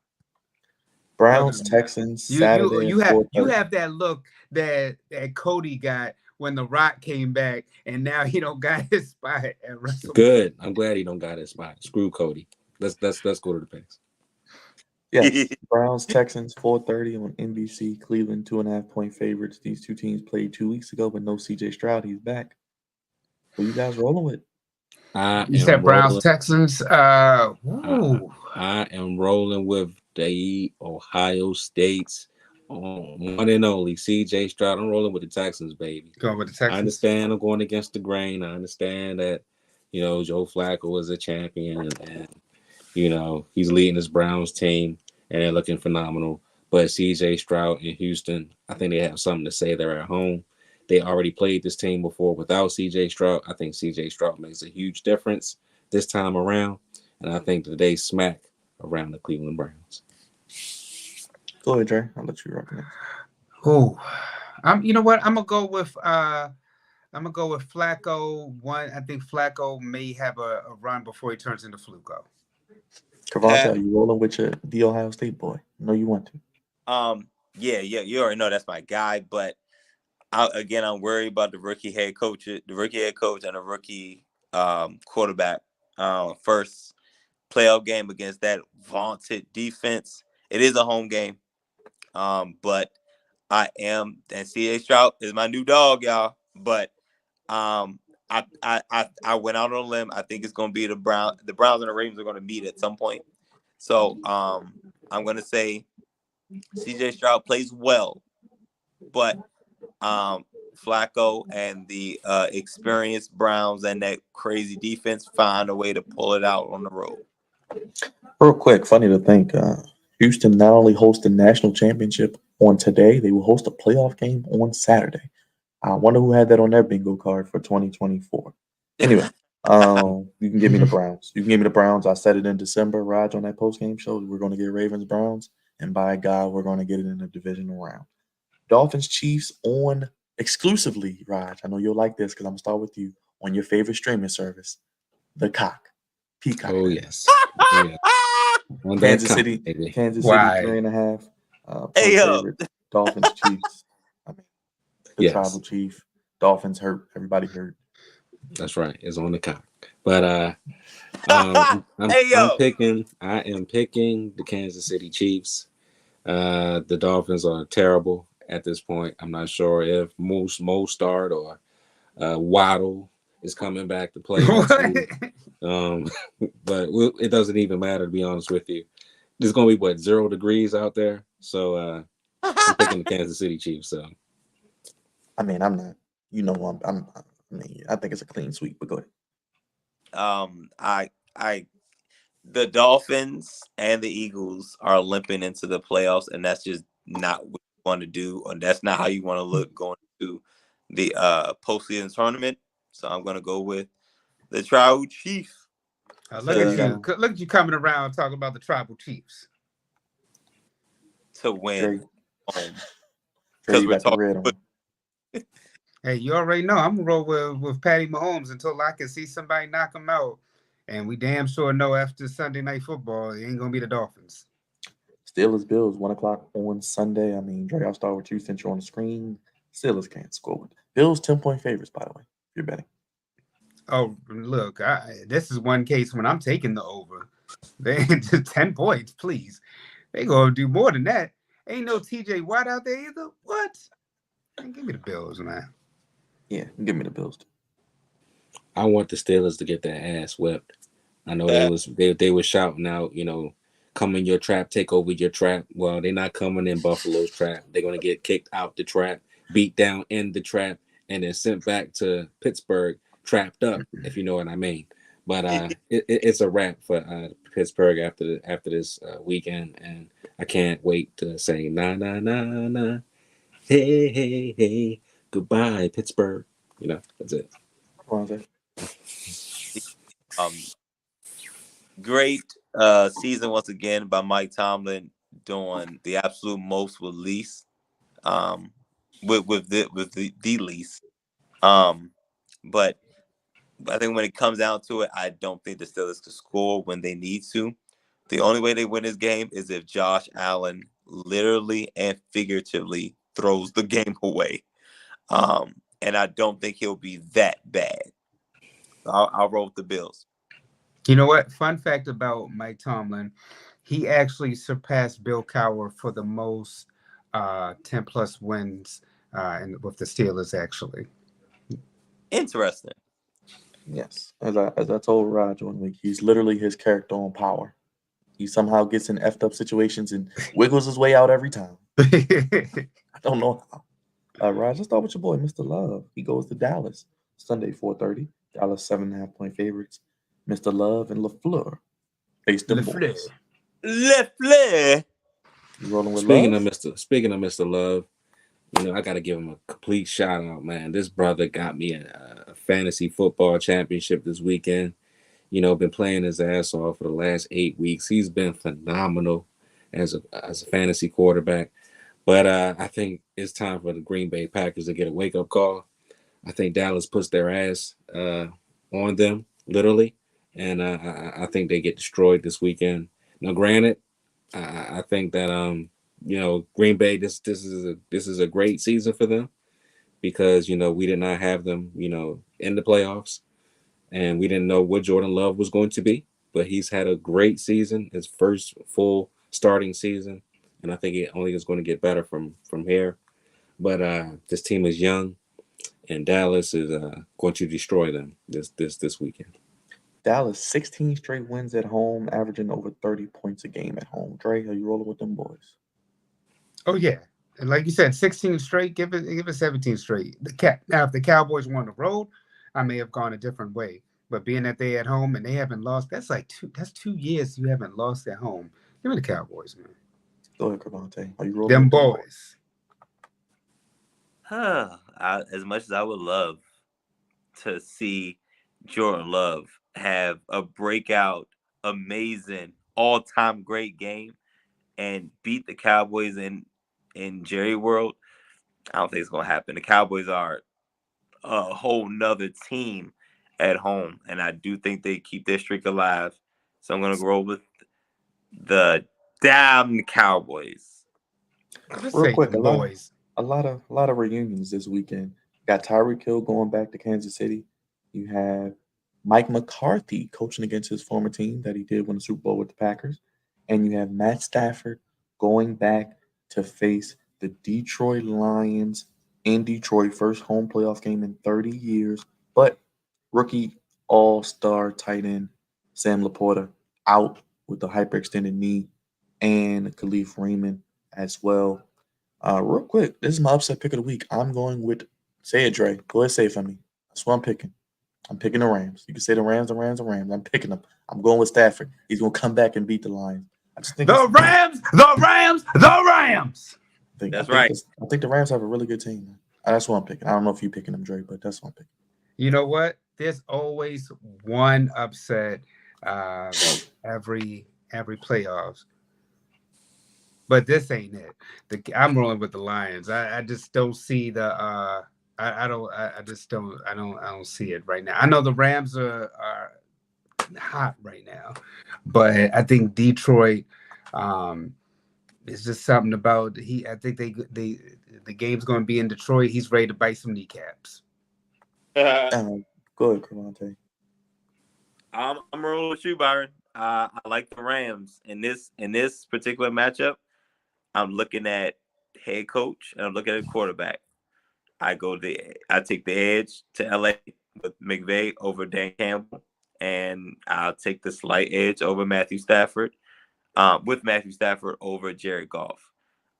Browns, Texans, Saturday. You have that look that Cody got when The Rock came back, and now he don't got his spot at WrestleMania. Good. I'm glad he don't got his spot. Screw Cody. Let's go to the picks. Yes, Browns, Texans, 4:30 on NBC. Cleveland, 2.5-point favorites. These two teams played 2 weeks ago, but no CJ Stroud. He's back. Who you guys rolling with? You said Browns, Texans. I am rolling with the Ohio States, one and only CJ Stroud. I'm rolling with the Texans, baby. Going with the Texans. I understand I'm going against the grain. I understand that, Joe Flacco is a champion and he's leading this Browns team and they're looking phenomenal. But CJ Stroud in Houston, I think they have something to say. They're at home. They already played this team before without CJ Stroud. I think CJ Stroud makes a huge difference this time around. And I think that they smack around the Cleveland Browns. Go ahead, Jay. I'll let you rock next. Oh, you know what? I'm gonna go with Flacco. I think Flacco may have a run before he turns into Fluco. Cravante, are you rolling with the Ohio State boy? No, you want to. Yeah. You already know that's my guy, but I'm worried about the rookie head coach and the rookie quarterback. First playoff game against that vaunted defense. It is a home game, but and C.A. Stroud is my new dog, y'all. But I went out on a limb. I think it's going to be the Browns. The Browns and the Ravens are going to meet at some point. So I'm going to say C.J. Stroud plays well, but Flacco and the experienced Browns and that crazy defense find a way to pull it out on the road. Real quick, funny to think, Houston not only hosts the national championship on today, they will host a playoff game on Saturday. I wonder who had that on their bingo card for 2024. Anyway, you can give me the Browns. You can give me the Browns. I said it in December, Raj, on that post game show. We're going to get Ravens Browns, and by God, we're going to get it in the divisional round. Dolphins Chiefs on exclusively, Raj. I know you'll like this because I'm gonna start with you on your favorite streaming service, the Cock, Peacock. Oh Network. yes. Yeah. On that Kansas count, City, baby. Kansas City Why? 3.5. Hey, Point yo. favorite. Dolphins Chiefs. I mean, the Yes. tribal chief. Dolphins hurt. Everybody hurt. That's right. It's on the cock. But I'm Hey, yo. I am picking the Kansas City Chiefs. The Dolphins are terrible at this point. I'm not sure if Mostard or Waddle is coming back to play next week. But it doesn't even matter, to be honest with you. There's going to be, 0 degrees out there? So I'm picking the Kansas City Chiefs. So I mean, I'm not. You know, I think it's a clean sweep. But go ahead. The Dolphins and the Eagles are limping into the playoffs, and that's just not what you want to do, or that's not how you want to look going to the postseason tournament. So I'm going to go with the Tribal Chief Look at you coming around talking about the tribal chiefs to win home. Because we're talking. Hey, you already know I'm gonna roll with Patty Mahomes until I can see somebody knock him out, and we damn sure know after Sunday Night Football it ain't gonna be the Dolphins. Steelers Bills 1:00 on Sunday. I mean, Dre, I'll start with you since you're on the screen. Steelers can't score. Bills 10-point favorites, by the way. If you're betting. Oh, look, this is one case when I'm taking the over. They just 10 points, please. They gonna do more than that. Ain't no TJ Watt out there either. What? Man, give me the Bills, man. Yeah, give me the Bills. I want the Steelers to get their ass whipped. I know they were shouting out, come in your trap, take over your trap. Well, they're not coming in Buffalo's trap. They're gonna get kicked out the trap, beat down in the trap, and then sent back to Pittsburgh, trapped up, if you know what I mean. But it's a wrap for Pittsburgh after this weekend, and I can't wait to say na na na na, hey hey hey, goodbye Pittsburgh. That's it. Great season once again by Mike Tomlin, doing the absolute most with least, with the least. But I think when it comes down to it, I don't think the Steelers can score when they need to. The only way they win this game is if Josh Allen literally and figuratively throws the game away. And I don't think he'll be that bad. I'll roll with the Bills. You know what? Fun fact about Mike Tomlin, he actually surpassed Bill Cowher for the most 10-plus wins with the Steelers, actually. Interesting. Yes. As I told Raj one week, he's literally his character on Power. He somehow gets in effed up situations and wiggles his way out every time. I don't know how. Raj, let's start with your boy, Mr. Love. He goes to Dallas Sunday, 4:30. Dallas 7.5-point favorites. Mr. Love and LaFleur face them boys. LaFleur. You rolling with Speaking Love? Speaking of Mr. Love, I got to give him a complete shout out, man. This brother got me a fantasy football championship this weekend. Been playing his ass off for the last 8 weeks. He's been phenomenal as a fantasy quarterback. But I think it's time for the Green Bay Packers to get a wake-up call. I think Dallas puts their ass on them, literally. And I think they get destroyed this weekend. Now, granted, I think that Green Bay, this is a great season for them because we did not have them in the playoffs, and we didn't know what Jordan Love was going to be, but he's had a great season, his first full starting season, and I think it only is going to get better from here. But this team is young, and Dallas is going to destroy them this weekend. Dallas 16 straight wins at home, averaging over 30 points a game at home. Dre, are you rolling with them boys? Oh yeah, and like you said, 16 straight. Give it 17 straight. Now, if the Cowboys won the road, I may have gone a different way. But being that they at home and they haven't lost, that's 2 years you haven't lost at home. Give me the Cowboys, man. Go ahead, Cavante. Are you rolling Them with them boys. As much as I would love to see Jordan Love have a breakout, amazing, all-time great game and beat the Cowboys in Jerry World, I don't think it's gonna happen. The Cowboys are a whole nother team at home, and I do think they keep their streak alive. So I'm gonna roll with the damn Cowboys. Just Real say quick, them boys. a lot of reunions this weekend. Got Tyreek Hill going back to Kansas City. You have Mike McCarthy coaching against his former team that he did win the Super Bowl with the Packers. And you have Matt Stafford going back to face the Detroit Lions in Detroit, first home playoff game in 30 years. But rookie all-star tight end Sam Laporta out with the hyperextended knee, and Khalif Raymond as well. Real quick, this is my upset pick of the week. I'm going with, say it, Dre. Go ahead, say it for me. That's what I'm picking. I'm picking the Rams. You can say the Rams, the Rams, the Rams. I'm picking them. I'm going with Stafford. He's going to come back and beat the Lions. I just think The Rams, the Rams, the Rams. That's right. I think the Rams have a really good team. Man. That's what I'm picking. I don't know if you're picking them, Dre, but that's what I'm picking. You know what? There's always one upset every playoffs. But this ain't it. I'm rolling with the Lions. I just don't see the I don't see it right now. I know the Rams are hot right now, but I think Detroit it's just something about I think the game's going to be in Detroit. He's ready to bite some kneecaps. Go ahead, Cavante. I'm rolling with you, Byron. I like the Rams in this particular matchup. I'm looking at head coach and I'm looking at quarterback. I take the edge to LA with McVay over Dan Campbell, and I'll take the slight edge over Matthew Stafford. With Matthew Stafford over Jared Goff.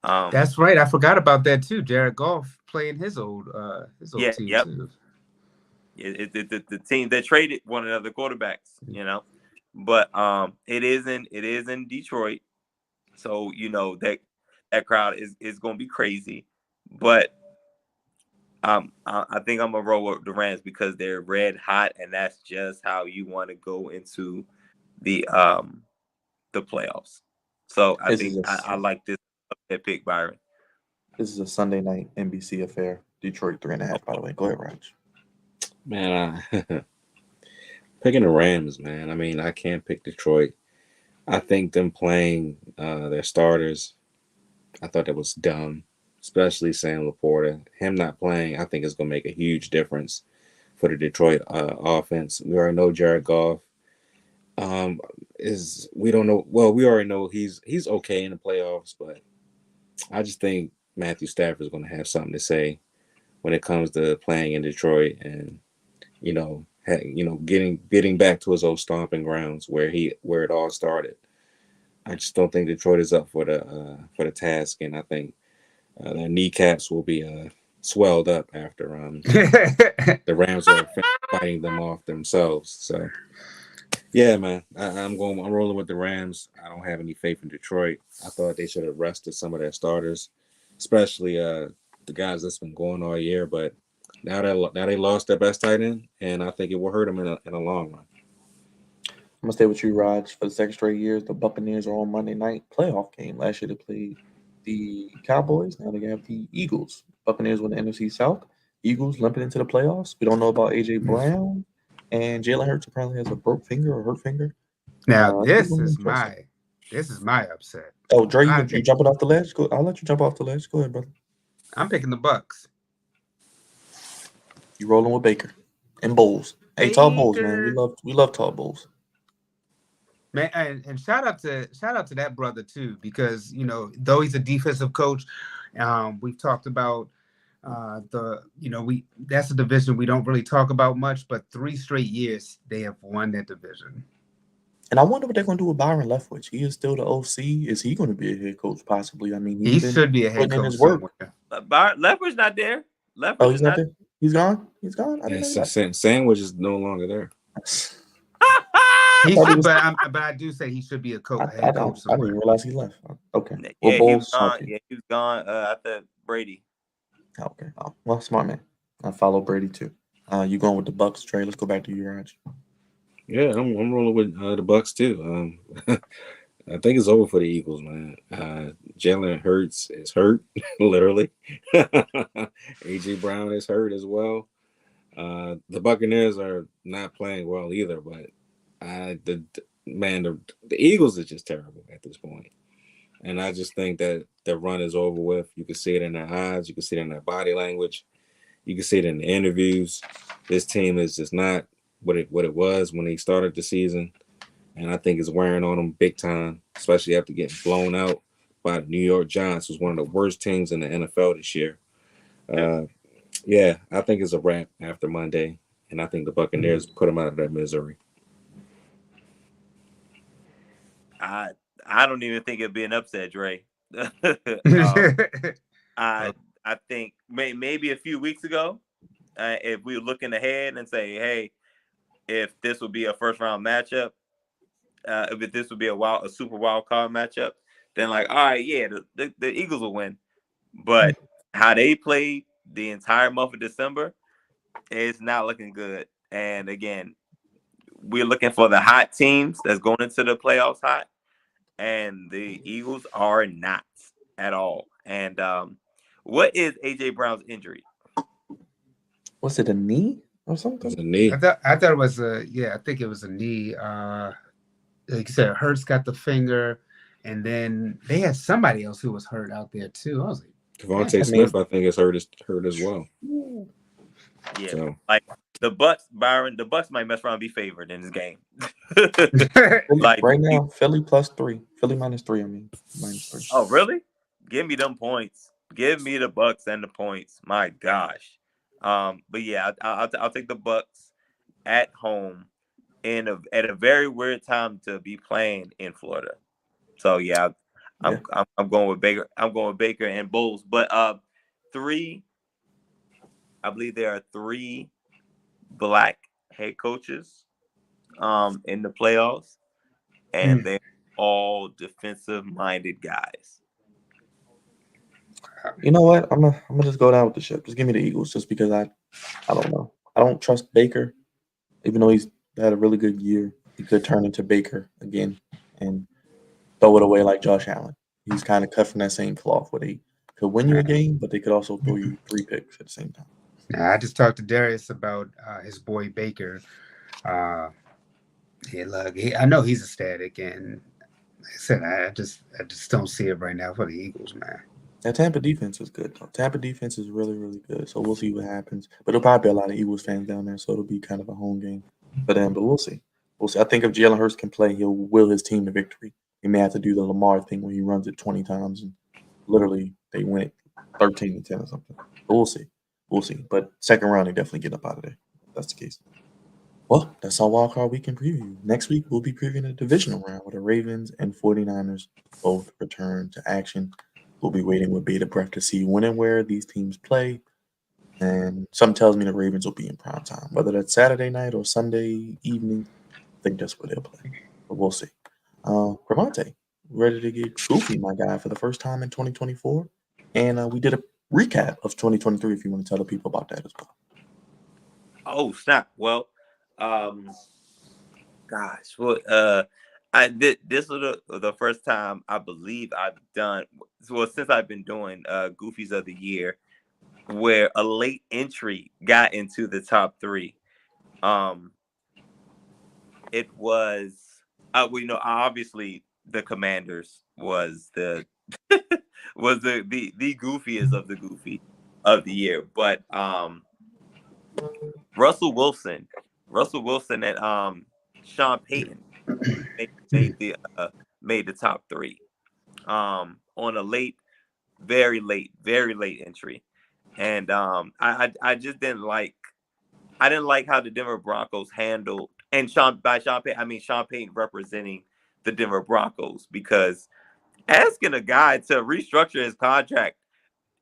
That's right. I forgot about that too. Jared Goff playing his old team yep. too. The team that traded one of the quarterbacks, you know, but it is in Detroit, so you know that crowd is going to be crazy, but I think I'm gonna roll with the Rams because they're red hot, and that's just how you want to go into the playoffs. So I think I like this pick, Byron. This is a Sunday night NBC affair. Detroit 3.5, by the way. Go ahead, Raj. Man, picking the Rams, man. I mean, I can't pick Detroit. I think them playing their starters, I thought that was dumb, especially Sam Laporta. Him not playing, I think is going to make a huge difference for the Detroit offense. We already know Jared Goff we don't know. Well, we already know he's okay in the playoffs, but I just think Matthew Stafford is going to have something to say when it comes to playing in Detroit and getting back to his old stomping grounds where it all started. I just don't think Detroit is up for the task, and I think their kneecaps will be swelled up after the Rams are fighting them off themselves. So, yeah, man, I'm rolling with the Rams. I don't have any faith in Detroit. I thought they should have rested some of their starters, especially the guys that's been going all year. But now they lost their best tight end, and I think it will hurt them in the long run. I'm gonna stay with you, Raj. For the second straight years, the Buccaneers are on Monday night playoff game. Last year they played the Cowboys. Now they have the Eagles. Buccaneers win the NFC South. Eagles limping into the playoffs. We don't know about AJ Brown, and Jalen Hurts apparently has a broke finger or hurt finger. Now this is my upset. Oh, Dre, you jumping off the ledge? Go. I'll let you jump off the ledge. Go ahead, brother. I'm picking the Bucks. You rolling with Baker and Bowles. Hey, tall Bowles, man. We love tall Bowles. Man, and shout out to that brother too, because though he's a defensive coach, we've talked about that's a division we don't really talk about much, but 3 straight years they have won that division. And I wonder what they're going to do with Byron Leftwich. He is still the OC. Is he going to be a head coach possibly? I mean, he should be a head coach somewhere. Leftwich not there. Oh, he's not there? He's gone? He's gone? Sandwich is no longer there. He thought he should, was- but I do say he should be a I head coach didn't even somewhere. realize he left. Okay. Yeah, Well, he was Bulls gone. salty. Yeah, he was gone after Brady. Okay. Oh, well, smart man. I follow Brady too. You going with the Bucks, Trey? Let's go back to you, Raj. Yeah, I'm rolling with the Bucks too. I think it's over for the Eagles, man. Jalen Hurts is hurt, literally. AJ Brown is hurt as well. The Buccaneers are not playing well either, but the Eagles are just terrible at this point. And I just think that the run is over with. You can see it in their eyes. You can see it in their body language. You can see it in the interviews. This team is just not what it was when they started the season. And I think it's wearing on them big time, especially after getting blown out by the New York Giants, who's one of the worst teams in the NFL this year. Yeah, I think it's a wrap after Monday. And I think the Buccaneers put them out of that misery. I don't even think it'd be an upset, Dre. I think maybe a few weeks ago, if we were looking ahead and say, hey, if this would be a first round matchup, if this would be a super wild card matchup, then like, all right, yeah, the Eagles will win. But how they played the entire month of December, it's not looking good. And again, we're looking for the hot teams that's going into the playoffs hot, and the Eagles are not at all. And what is AJ Brown's injury? Was it a knee or something? It's a knee. I thought it was I think it was a knee. Like you said, Hurts got the finger, and then they had somebody else who was hurt out there too. I was like, Devontae Smith, I think, is hurt as well. Yeah, So. like the Bucks, Byron, the Bucks might mess around and be favored in this game. Like right now, Philly +3, Philly -3. I mean, -3. Oh, really? Give me them points. Give me the Bucks and the points. My gosh. But yeah, I'll take the Bucks at home at a very weird time to be playing in Florida. So yeah, I'm going with Baker. I'm going with Baker and Bulls. But I believe there are 3 black head coaches in the playoffs, and they're all defensive-minded guys. You know what? I'm gonna just go down with the ship. Just give me the Eagles, just because I don't know. I don't trust Baker, even though he's had a really good year. He could turn into Baker again and throw it away like Josh Allen. He's kind of cut from that same cloth where they could win you a game, but they could also throw you 3 picks at the same time. I just talked to Darius about his boy Baker. Look, I know he's ecstatic, and like I said, I just don't see it right now for the Eagles, man. That Tampa defense is good, though. Tampa defense is really, really good. So we'll see what happens. But there'll probably be a lot of Eagles fans down there, so it'll be kind of a home game for them. But we'll see. We'll see. I think if Jalen Hurts can play, he'll will his team to victory. He may have to do the Lamar thing where he runs it 20 times and literally they win it 13-10 or something. But we'll see. We'll see. But second round, they definitely get up out of there. If that's the case. Well, that's our wildcard weekend preview. Next week, we'll be previewing the divisional round where the Ravens and 49ers both return to action. We'll be waiting with bated breath to see when and where these teams play. And something tells me the Ravens will be in prime time. Whether that's Saturday night or Sunday evening, I think that's where they'll play. But we'll see. Cravante, ready to get goofy, my guy, for the first time in 2024. And we did a recap of 2023 if you want to tell the people about that as well. Oh, snap. Well, gosh, well, this was the first time I believe I've done, well, since I've been doing Goofies of the Year, where a late entry got into the top 3. It was, obviously the Commanders was the was the goofiest of the Goofy of the Year, but Russell Wilson and Sean Payton made the top 3 on a very late entry, and I just didn't like how the Denver Broncos handled, and Sean Payton, I mean Sean Payton representing the Denver Broncos, because asking a guy to restructure his contract,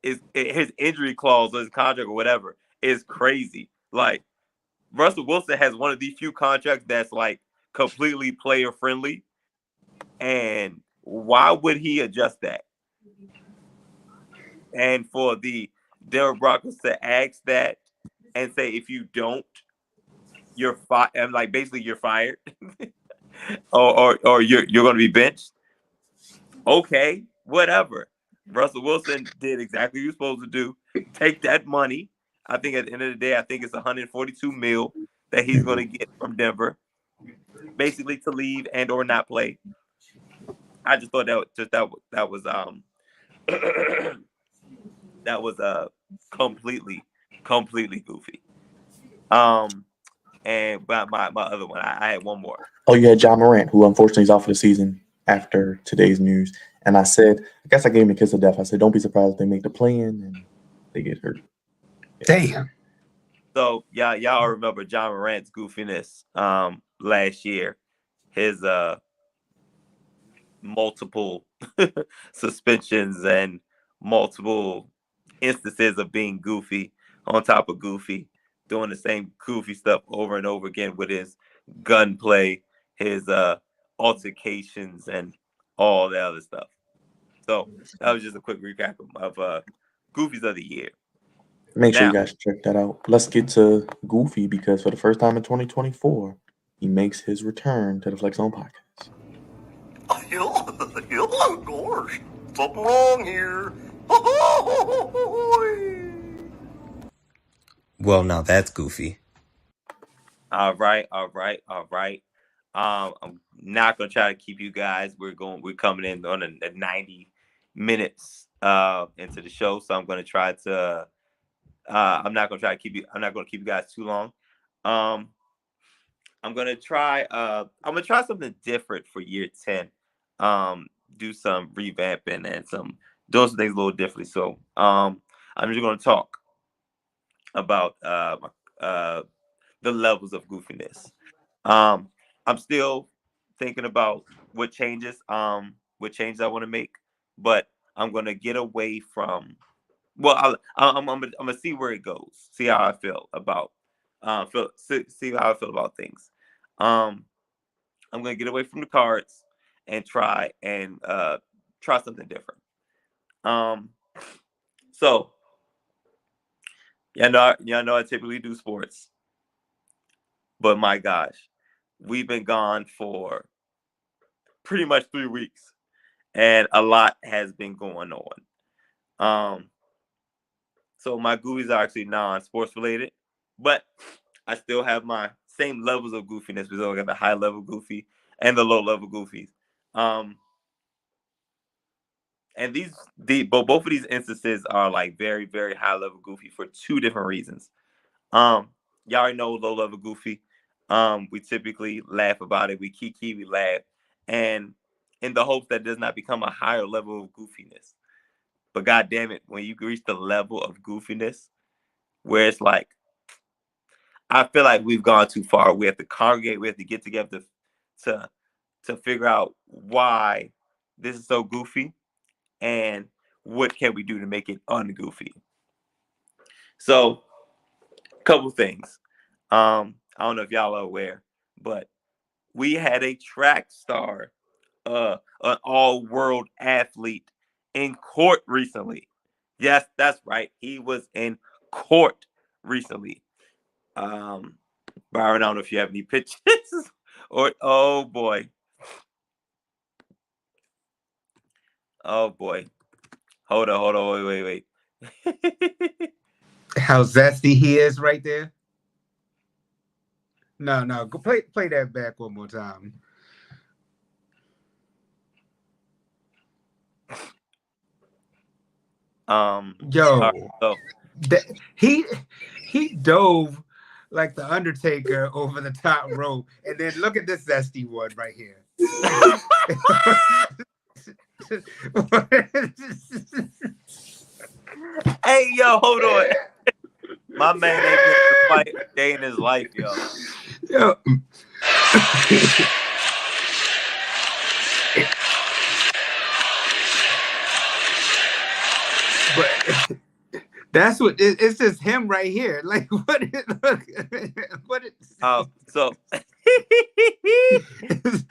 his injury clause or his contract or whatever, is crazy. Like, Russell Wilson has one of the few contracts that's like completely player friendly. And why would he adjust that? And for the Denver Broncos to ask that and say, if you don't, you're fired. And like basically you're fired, or you're going to be benched. Okay, whatever. Russell Wilson did exactly what he was supposed to do. Take that money. I think at the end of the day, I think it's 142 mil that he's going to get from Denver, basically to leave and or not play. I just thought that was that was completely goofy. And my other one, I had one more. Oh, you had John Morant, who unfortunately is out for the season after today's news. And I said, I guess I gave him a kiss of death. I said, don't be surprised if they make the play-in and they get hurt. Damn. So y'all remember John Morant's goofiness last year, his multiple suspensions and multiple instances of being goofy on top of goofy, doing the same goofy stuff over and over again with his gunplay, his altercations, and all the other stuff. So that was just a quick recap of goofies of the year. Make sure Now, you guys check that out. Let's get to Goofy because for the first time in 2024, he makes his return to the Flex Zone podcast. Yeah, of course. Something wrong here. Well, now that's goofy. all right. I'm not gonna try to keep you guys. We're coming in on a 90 minutes into the show, so I'm gonna try to. I'm not gonna keep you guys too long. I'm gonna try something different for year 10. Do some revamping and doing some things a little differently. So I'm just gonna talk about the levels of goofiness. I'm still thinking about what changes I want to make, but I'm gonna get away from. Well, I'm gonna see where it goes. See how I feel about see how I feel about things. I'm gonna get away from the cards and try something different. So y'all know I typically do sports, but my gosh, we've been gone for pretty much 3 weeks, and a lot has been going on. So my goofies are actually non-sports related, but I still have my same levels of goofiness. We still got the high level goofy and the low level goofies. And both of these instances are like very, very high level goofy for 2 different reasons. Y'all already know low level goofy. We typically laugh about it. We kiki, we laugh, and in the hopes that it does not become a higher level of goofiness. But God damn it, when you reach the level of goofiness where it's like, I feel like we've gone too far. We have to congregate. We have to get together to figure out why this is so goofy and what can we do to make it ungoofy. So, a couple things. I don't know if y'all are aware, but we had a track star, an all-world athlete in court recently. Yes, that's right. He was in court recently. Byron, I don't know if you have any pictures or oh boy. Hold on, wait. How zesty he is right there. No, go play that back one more time. Yo, so he dove like the Undertaker over the top rope, and then look at this zesty one right here. Hey, yo, hold on. My man ain't been to fight a day in his life, yo. Yo. But that's it's just him right here. Like what is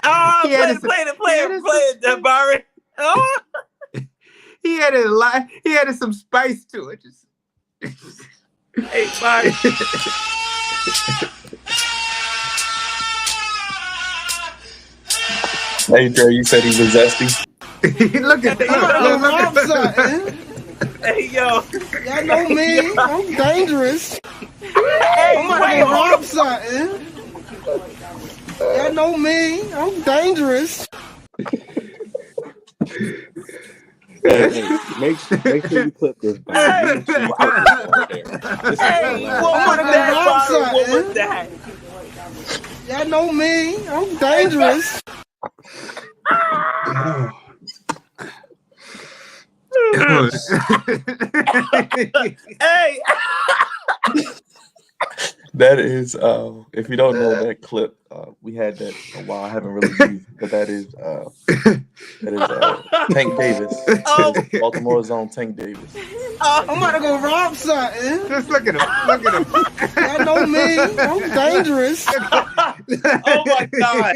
Oh, He had play some- it, Byron. Oh. He added a lot. He added some spice to it. Just Hey, Byron. Hey, Dre, you said he was zesty. look at that. Hey, yo. Y'all know me. I'm dangerous. Hey, I'm about to go rob something. Y'all know me. I'm dangerous. Hey, make sure you clip this, Byron. Make sure you clip this right there. This is Hey, hilarious. what was that, Rob Byron? What was something. that? Y'all know me. I'm dangerous. Hey. That is, if you don't know that clip, we had that a while. I haven't really used, but that is Tank Davis. Oh. Baltimore's own Tank Davis. I'm about to go rob something. Just look at him. Look at him. Y'all know me. I'm dangerous. Oh my God.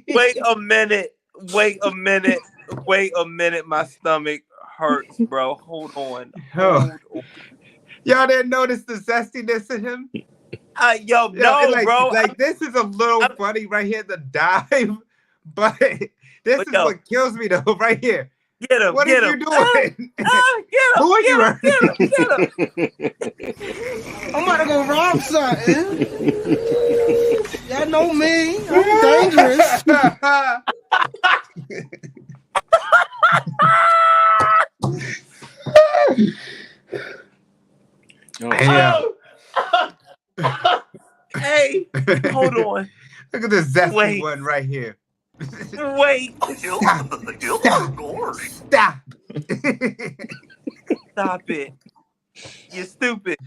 Wait a minute. My stomach hurts, bro. Hold on. Y'all didn't notice the zestiness in him? Yo, no, like, bro. Like this is a little funny right here, the dive, but this is what kills me though, right here. Get him. What get are him. you doing? Get him. Who are you hurting? Get him. I'm about to go rob something. Y'all know me. I'm dangerous. Yeah. Hey, hold on. Look at this zesty one right here. Wait. Stop. Stop it. You're stupid.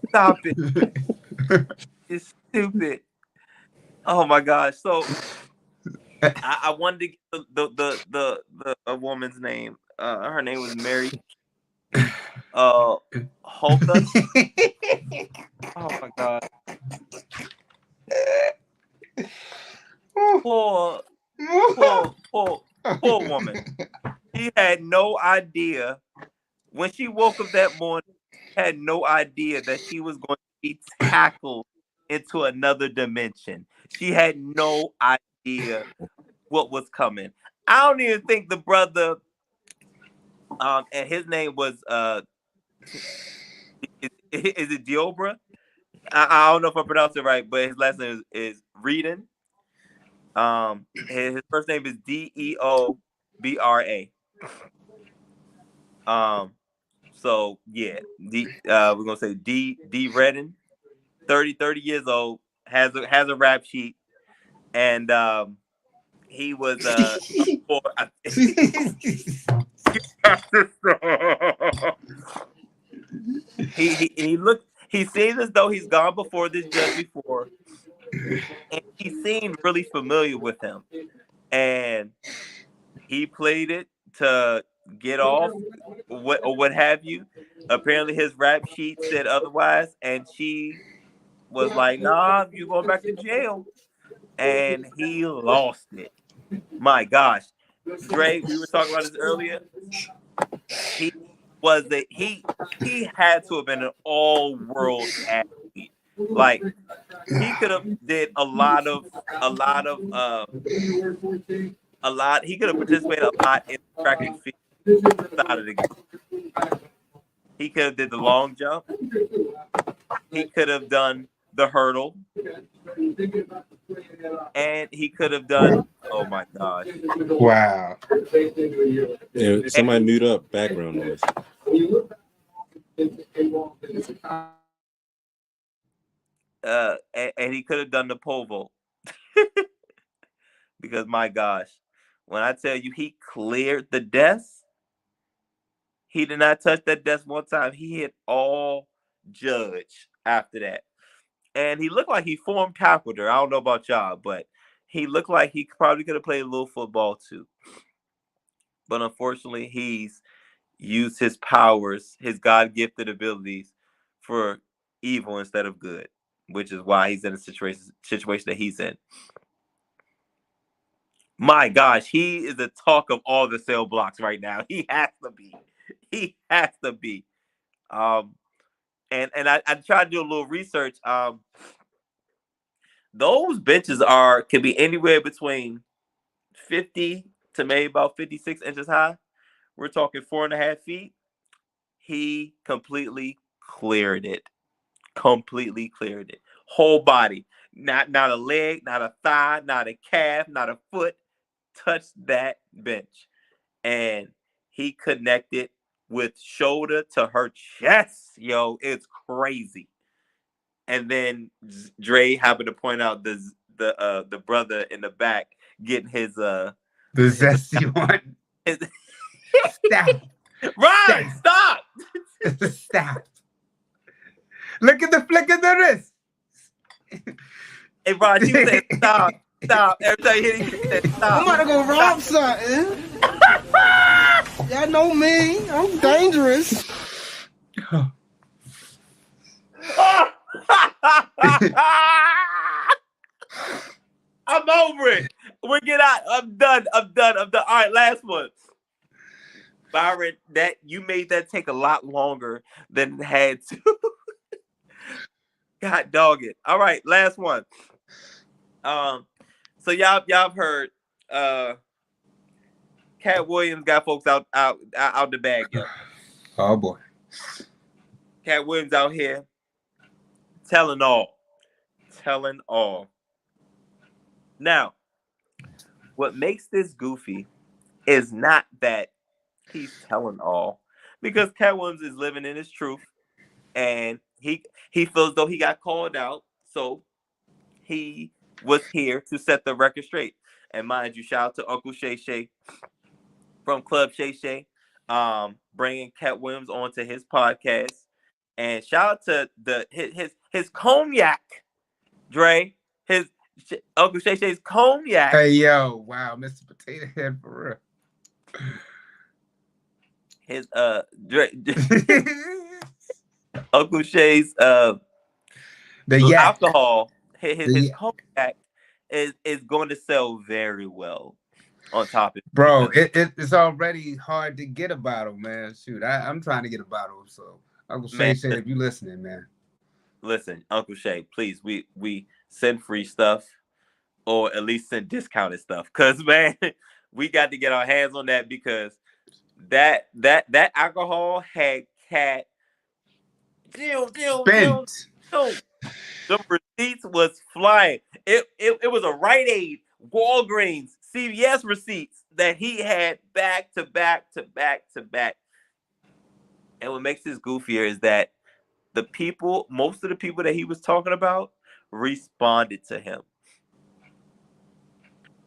Stop it. You're stupid. Oh my gosh. So I wanted to get the woman's name. Her name was Mary. Holta. Oh my God. Poor woman. She had no idea when she woke up that morning. Had no idea that she was going to be tackled into another dimension. She had no idea what was coming. I don't even think the brother, and his name was is it Diobra? I don't know if I pronounced it right, but his last name is Reedon. His first name is Deobra. So yeah, we're gonna say D Redden, 30 years old, has a rap sheet, and he was he seems as though he's gone before this judge before, and he seemed really familiar with him, and he played it to get off what have you. Apparently his rap sheet said otherwise, and she was like, nah, you going back to jail. And he lost it. My gosh. Dre, we were talking about this earlier. He had to have been an all-world athlete. Like he could have did he could have participated a lot in track and field side of the game. He could have did the long jump. He could have done the hurdle. And he could have done, oh my gosh. Wow. Yeah, somebody mute up background noise. And he could have done the pole vault. Because my gosh, when I tell you he cleared the desk, he did not touch that desk one time. He hit all judge after that. And he looked like he formed tackled her. I don't know about y'all, but he looked like he probably could have played a little football too. But unfortunately, he's used his powers, his God-gifted abilities for evil instead of good. which is why he's in the situation that he's in. My gosh, he is the talk of all the cell blocks right now. He has to be. He has to be. And I tried to do a little research. Those benches can be anywhere between 50 to maybe about 56 inches high. We're talking 4.5 feet. He completely cleared it. Completely cleared it. Whole body. Not a leg, not a thigh, not a calf, not a foot touched that bench. And he connected with shoulder to her chest. Yo, it's crazy. And then Dre happened to point out the brother in the back getting his the zesty one. Stop. Right, stop. Stop. Look at the flick of the wrist. Hey, Rod, you said stop. Stop. Every time you hit it, you said stop. I'm about to go rob something. Y'all know me. I'm dangerous. I'm over it. We get out. I'm done. All right, last one. Byron, that you made that take a lot longer than it had to. God dog it. All right, last one. So y'all heard Cat Williams got folks out the bag, yo. Oh boy. Cat Williams out here telling all. Now, what makes this goofy is not that he's telling all, because Cat Williams is living in his truth, and he feels though he got called out, so he was here to set the record straight. And mind you, shout out to Uncle Shay Shay from Club Shay Shay, bringing Cat Williams onto his podcast, and shout out to his cognac, Dre, his Uncle Shay Shay's cognac. Hey yo, wow, Mr. Potato Head for real. His Dre, Uncle Shay's the yak. alcohol, his cognac is going to sell very well on top of bro. It's already hard to get a bottle, man. Shoot, I'm trying to get a bottle. So Uncle Shay Shay, if you listening, man. Listen, Uncle Shay, please, we send free stuff, or at least send discounted stuff, cause man, we got to get our hands on that, because that alcohol had Cat. Spent. The receipts was flying. It was a Rite Aid, Walgreens, CVS receipts that he had back to back. And what makes this goofier is that most of the people that he was talking about responded to him,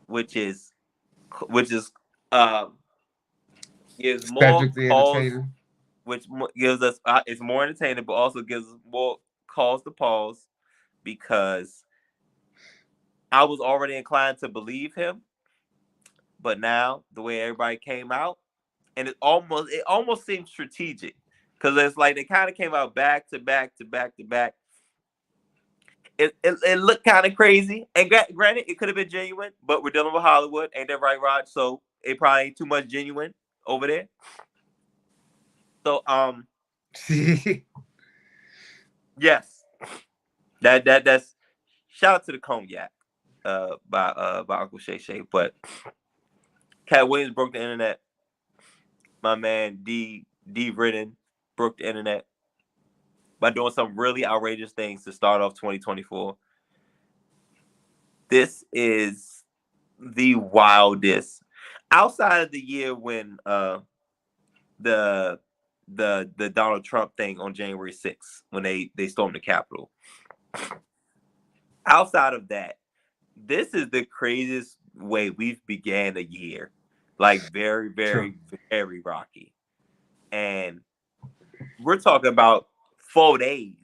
which gives more calls, which gives us it's more entertaining, but also gives us more cause to pause, because I was already inclined to believe him, but now the way everybody came out, and it almost seemed strategic, because it's like they kind of came out back to back. It looked kind of crazy, and granted, it could have been genuine, but we're dealing with Hollywood, ain't that right, Rod? So it probably ain't too much genuine over there. So yes, that's shout out to the cognac by Uncle Shay Shay. But Cat Williams broke the internet. My man D Ridden broke the internet by doing some really outrageous things to start off 2024. This is the wildest, outside of the year when the Donald Trump thing on January 6th, when they stormed the Capitol. Outside of that, this is the craziest way we've began a year. Like very, very, very rocky. And we're talking about 4 days.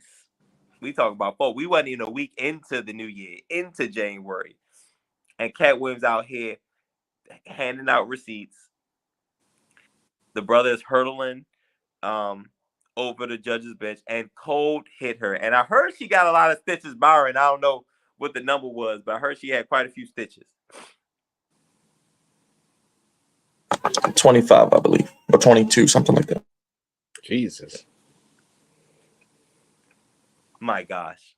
We talking about 4. We wasn't even a week into the new year, into January. And Cat Williams out here handing out receipts. The brother is hurdling over the judge's bench and cold hit her. And I heard she got a lot of stitches, Byron. I don't know what the number was, but I heard she had quite a few stitches. 25, I believe, or 22, something like that. Jesus. My gosh.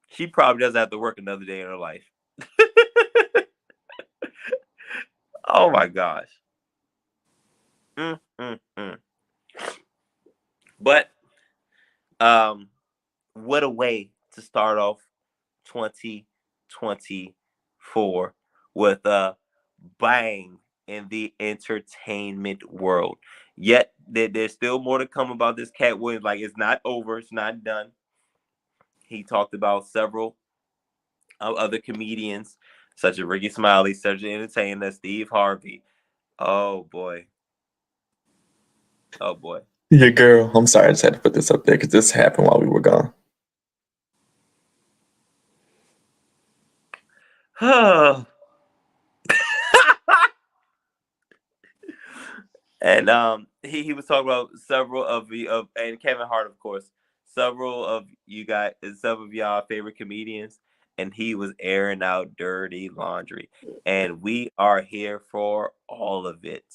She probably doesn't have to work another day in her life. Oh, my gosh. But what a way to start off 2024 with a bang in the entertainment world. Yet there's still more to come about this Cat Williams. Like, it's not over. It's not done. He talked about several other comedians, such as Ricky Smiley, Cedric Entertainer, Steve Harvey. Oh, boy. Oh, boy. Yeah, girl. I'm sorry. I just had to put this up there because this happened while we were gone. And he was talking about several of and Kevin Hart, of course, several of y'all favorite comedians, and he was airing out dirty laundry, and we are here for all of it.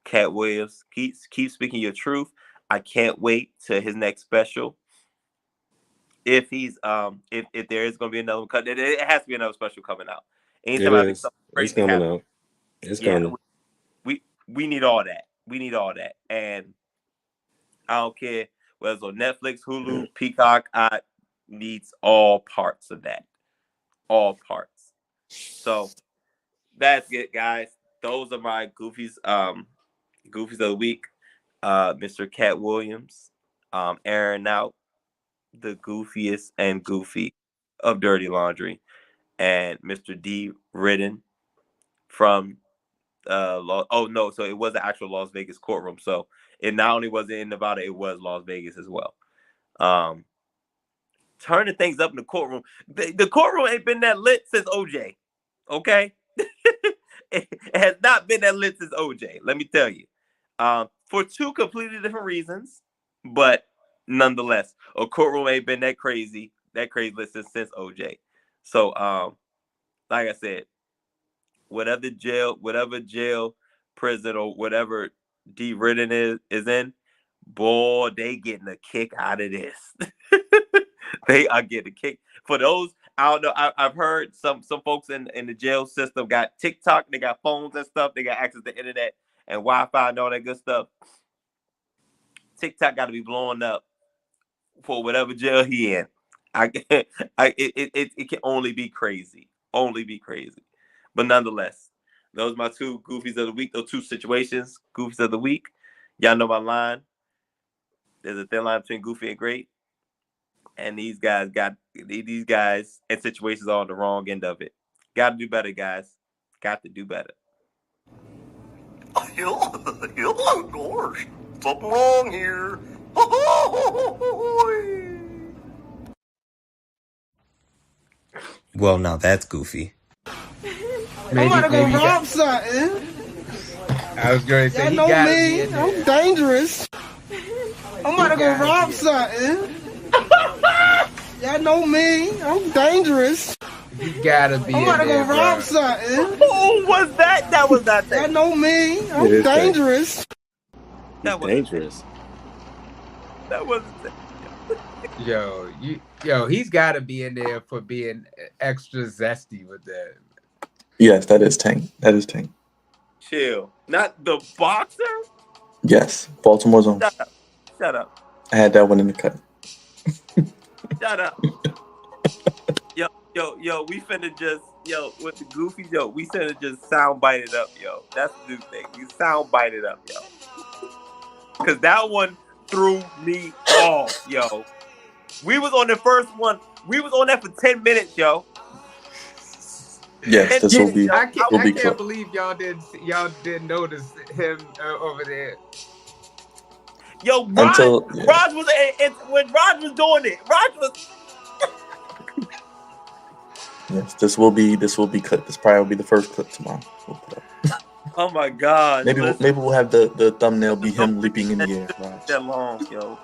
Cat Williams, keep speaking your truth. I can't wait to his next special. If he's if there is going to be another one, it has to be another special coming out. Anytime I think something It's crazy coming happens, out. It's coming. We need all that. We need all that. And I don't care whether it's on Netflix, Hulu, Peacock. I needs all parts of that. All parts. So that's it, guys. Those are my goofies. Goofies of the week. Mr. Cat Williams, airing out the goofiest and goofy of Dirty Laundry, and Mr. D. Ridden from so it was the actual Las Vegas courtroom. So it not only was it in Nevada, it was Las Vegas as well. Turning things up in the courtroom. The courtroom ain't been that lit since OJ. Okay, it has not been that lit since OJ. Let me tell you, for two completely different reasons, but nonetheless, a courtroom ain't been that crazy lit since OJ. So, like I said, whatever jail, prison, or whatever D. Ridden is in, boy, they getting a kick out of this. They are getting a kick. For those, I don't know, I've heard some folks in the jail system got TikTok, they got phones and stuff, they got access to internet and Wi-Fi and all that good stuff. TikTok got to be blowing up for whatever jail he in. It can only be crazy. Only be crazy. But nonetheless, those are my two goofies of the week. Those two situations, goofies of the week. Y'all know my line. There's a thin line between goofy and great. And these guys and situations are on the wrong end of it. Got to do better, guys. Got to do better. Of course. Something wrong here. Well, now that's goofy. I'm about to go rob something. I was going to say, Y'all he know gotta me. be in there. I'm dangerous. I'm about to go rob something. Y'all know me. I'm dangerous. He gotta be I'm in about to there, go rob bro. something. Who was that? That was not Y'all that. know me. I'm It is dangerous. That was dangerous. That wasn't that. Yo, he's gotta be in there for being extra zesty with that. Yes, that is Tank. That is Tank. Chill. Not the boxer? Yes, Baltimore's own. Shut up. I had that one in the cut. Shut up. Yo, we finna just, with the goofy, we finna just sound bite it up, yo. That's the new thing. We sound bite it up, yo. Cause that one threw me off, yo. We was on the first one. We was on that for 10 minutes, yo. Yes, this will be. I will be can't clip. believe y'all didn't notice him over there. Yo, Raj was when Raj was doing it. Raj was. Yes, this will be clip. This probably will be the first clip tomorrow. We'll put up. Oh my God! Maybe we'll have the thumbnail be him leaping in the air. Raj. That long, yo.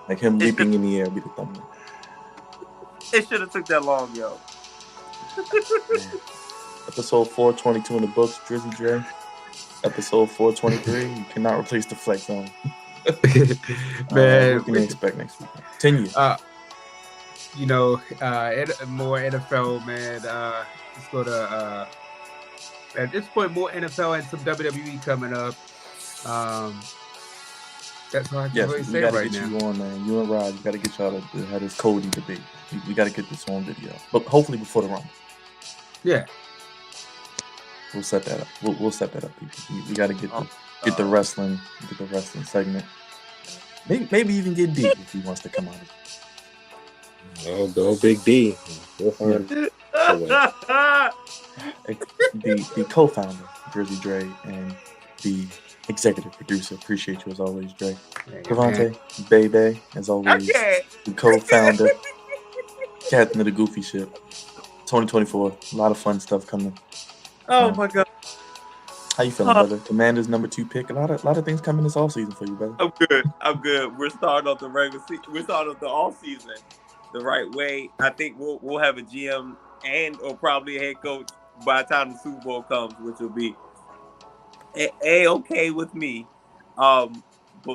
Like him leaping in the air be the thumbnail. It should have took that long, yo. Episode 422 in the books, Drizzy Dre. Episode 423, you cannot replace the flex zone. Man, what can they expect next week? 10 years. More NFL, man. Let's go to at this point, more NFL and some WWE coming up. That's all I can really say right now. You on, man. You and Rod, you gotta get y'all to have this Cody debate. We gotta get this on video, but hopefully before the Rumble. Yeah, we'll set that up. We'll set that up, people. We gotta get the wrestling segment. Maybe even get D if he wants to come on. Oh, go Big D. The co-founder, Drizzy Dre, and the executive producer. Appreciate you as always, Dre. Cravante, Bebe, as always. The co-founder, captain of the Goofy ship. 2024, a lot of fun stuff coming. Oh my God. How you feeling, brother? Commander's number 2 pick. A lot of things coming this off season for you, brother. I'm good. We're starting off the regular season. We're starting off the off season the right way. I think we'll have a GM or probably a head coach by the time the Super Bowl comes, which will be okay with me. But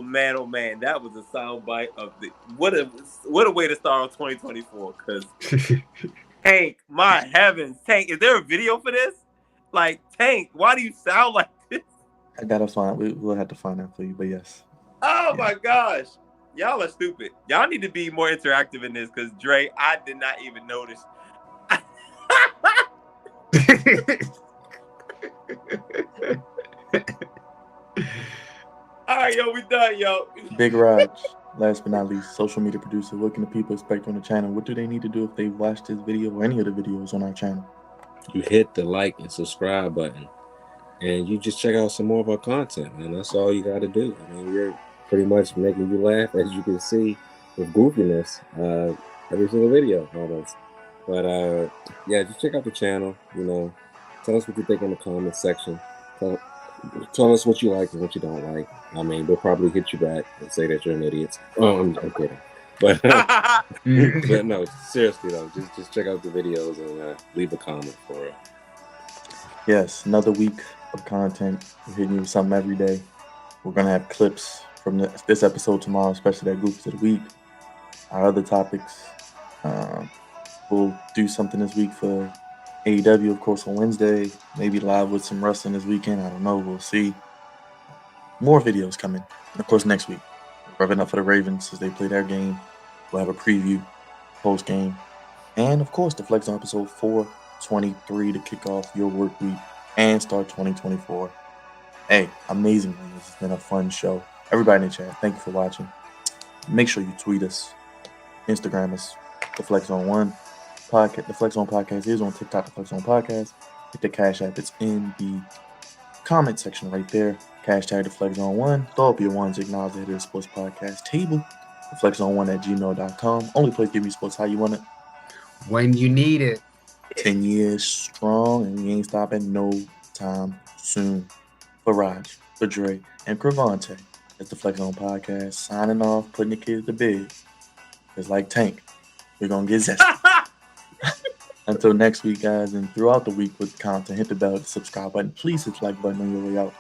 man, oh man, that was a soundbite of the what a way to start on 2024. Because Tank, my heavens, Tank, is there a video for this? Like, Tank, why do you sound like this? I gotta find. We'll have to find that for you, but yes. Oh my gosh, y'all are stupid. Y'all need to be more interactive in this because Dre, I did not even notice. All right, yo, we done, yo. Big Raj, last but not least, social media producer. What can the people expect on the channel? What do they need to do if they watch this video or any of the videos on our channel? You hit the like and subscribe button, and you just check out some more of our content, man. That's all you got to do. I mean, we're pretty much making you laugh, as you can see, with goofiness every single video almost. But yeah, just check out the channel. You know, tell us what you think in the comment section. Tell us what you like and what you don't like. I mean, we'll probably hit you back and say that you're an idiot. Oh, I'm kidding. But, but no, seriously though, just check out the videos and leave a comment for it. Yes, another week of content. We're hitting you with something every day. We're gonna have clips from this episode tomorrow, especially that Goofies of the Week. Our other topics. We'll do something this week for AEW, of course, on Wednesday. Maybe live with some wrestling this weekend. I don't know. We'll see. More videos coming. And of course, next week, we're revving up for the Ravens as they play their game. We'll have a preview, post game, and of course, the Flex on episode 423 to kick off your work week and start 2024. Hey, amazingly, this has been a fun show. Everybody in the chat, thank you for watching. Make sure you tweet us, Instagram us, the Flex on One podcast. The Flex on Podcast is on TikTok. The Flex on Podcast. Hit the Cash App. It's in the comment section right there. Hashtag the Flex on One. Throw up your ones. Acknowledge that it's Sports Podcast table. The Flex on One at gmail.com. Only place give you sports how you want it. When you need it. 10 years strong, and we ain't stopping no time soon. For Raj, for Dre, and Cravante, it's the Flex on Podcast. Signing off, putting the kids to bed. It's like Tank. We're gonna get zesty. Until next week, guys, and throughout the week with content, hit the bell, the subscribe button. Please hit the like button on your way out.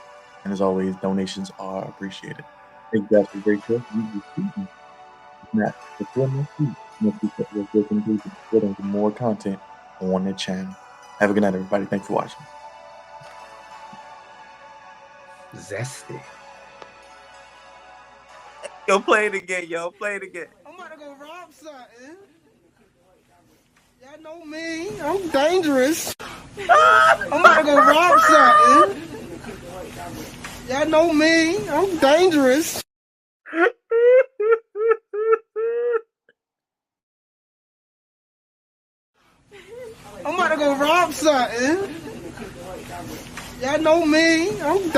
And as always, donations are appreciated. Thank you guys for a great show. Now, before next week, we're going to do more content on the channel. Have a good night, everybody. Thanks for watching. Zesty. Yo, play it again, yo. Play it again. I'm about to go rob something. Y'all know me. I'm dangerous. I'm about to go rob something. Y'all know me. I'm dangerous. I'm about to go rob something. Y'all know me. I'm dangerous.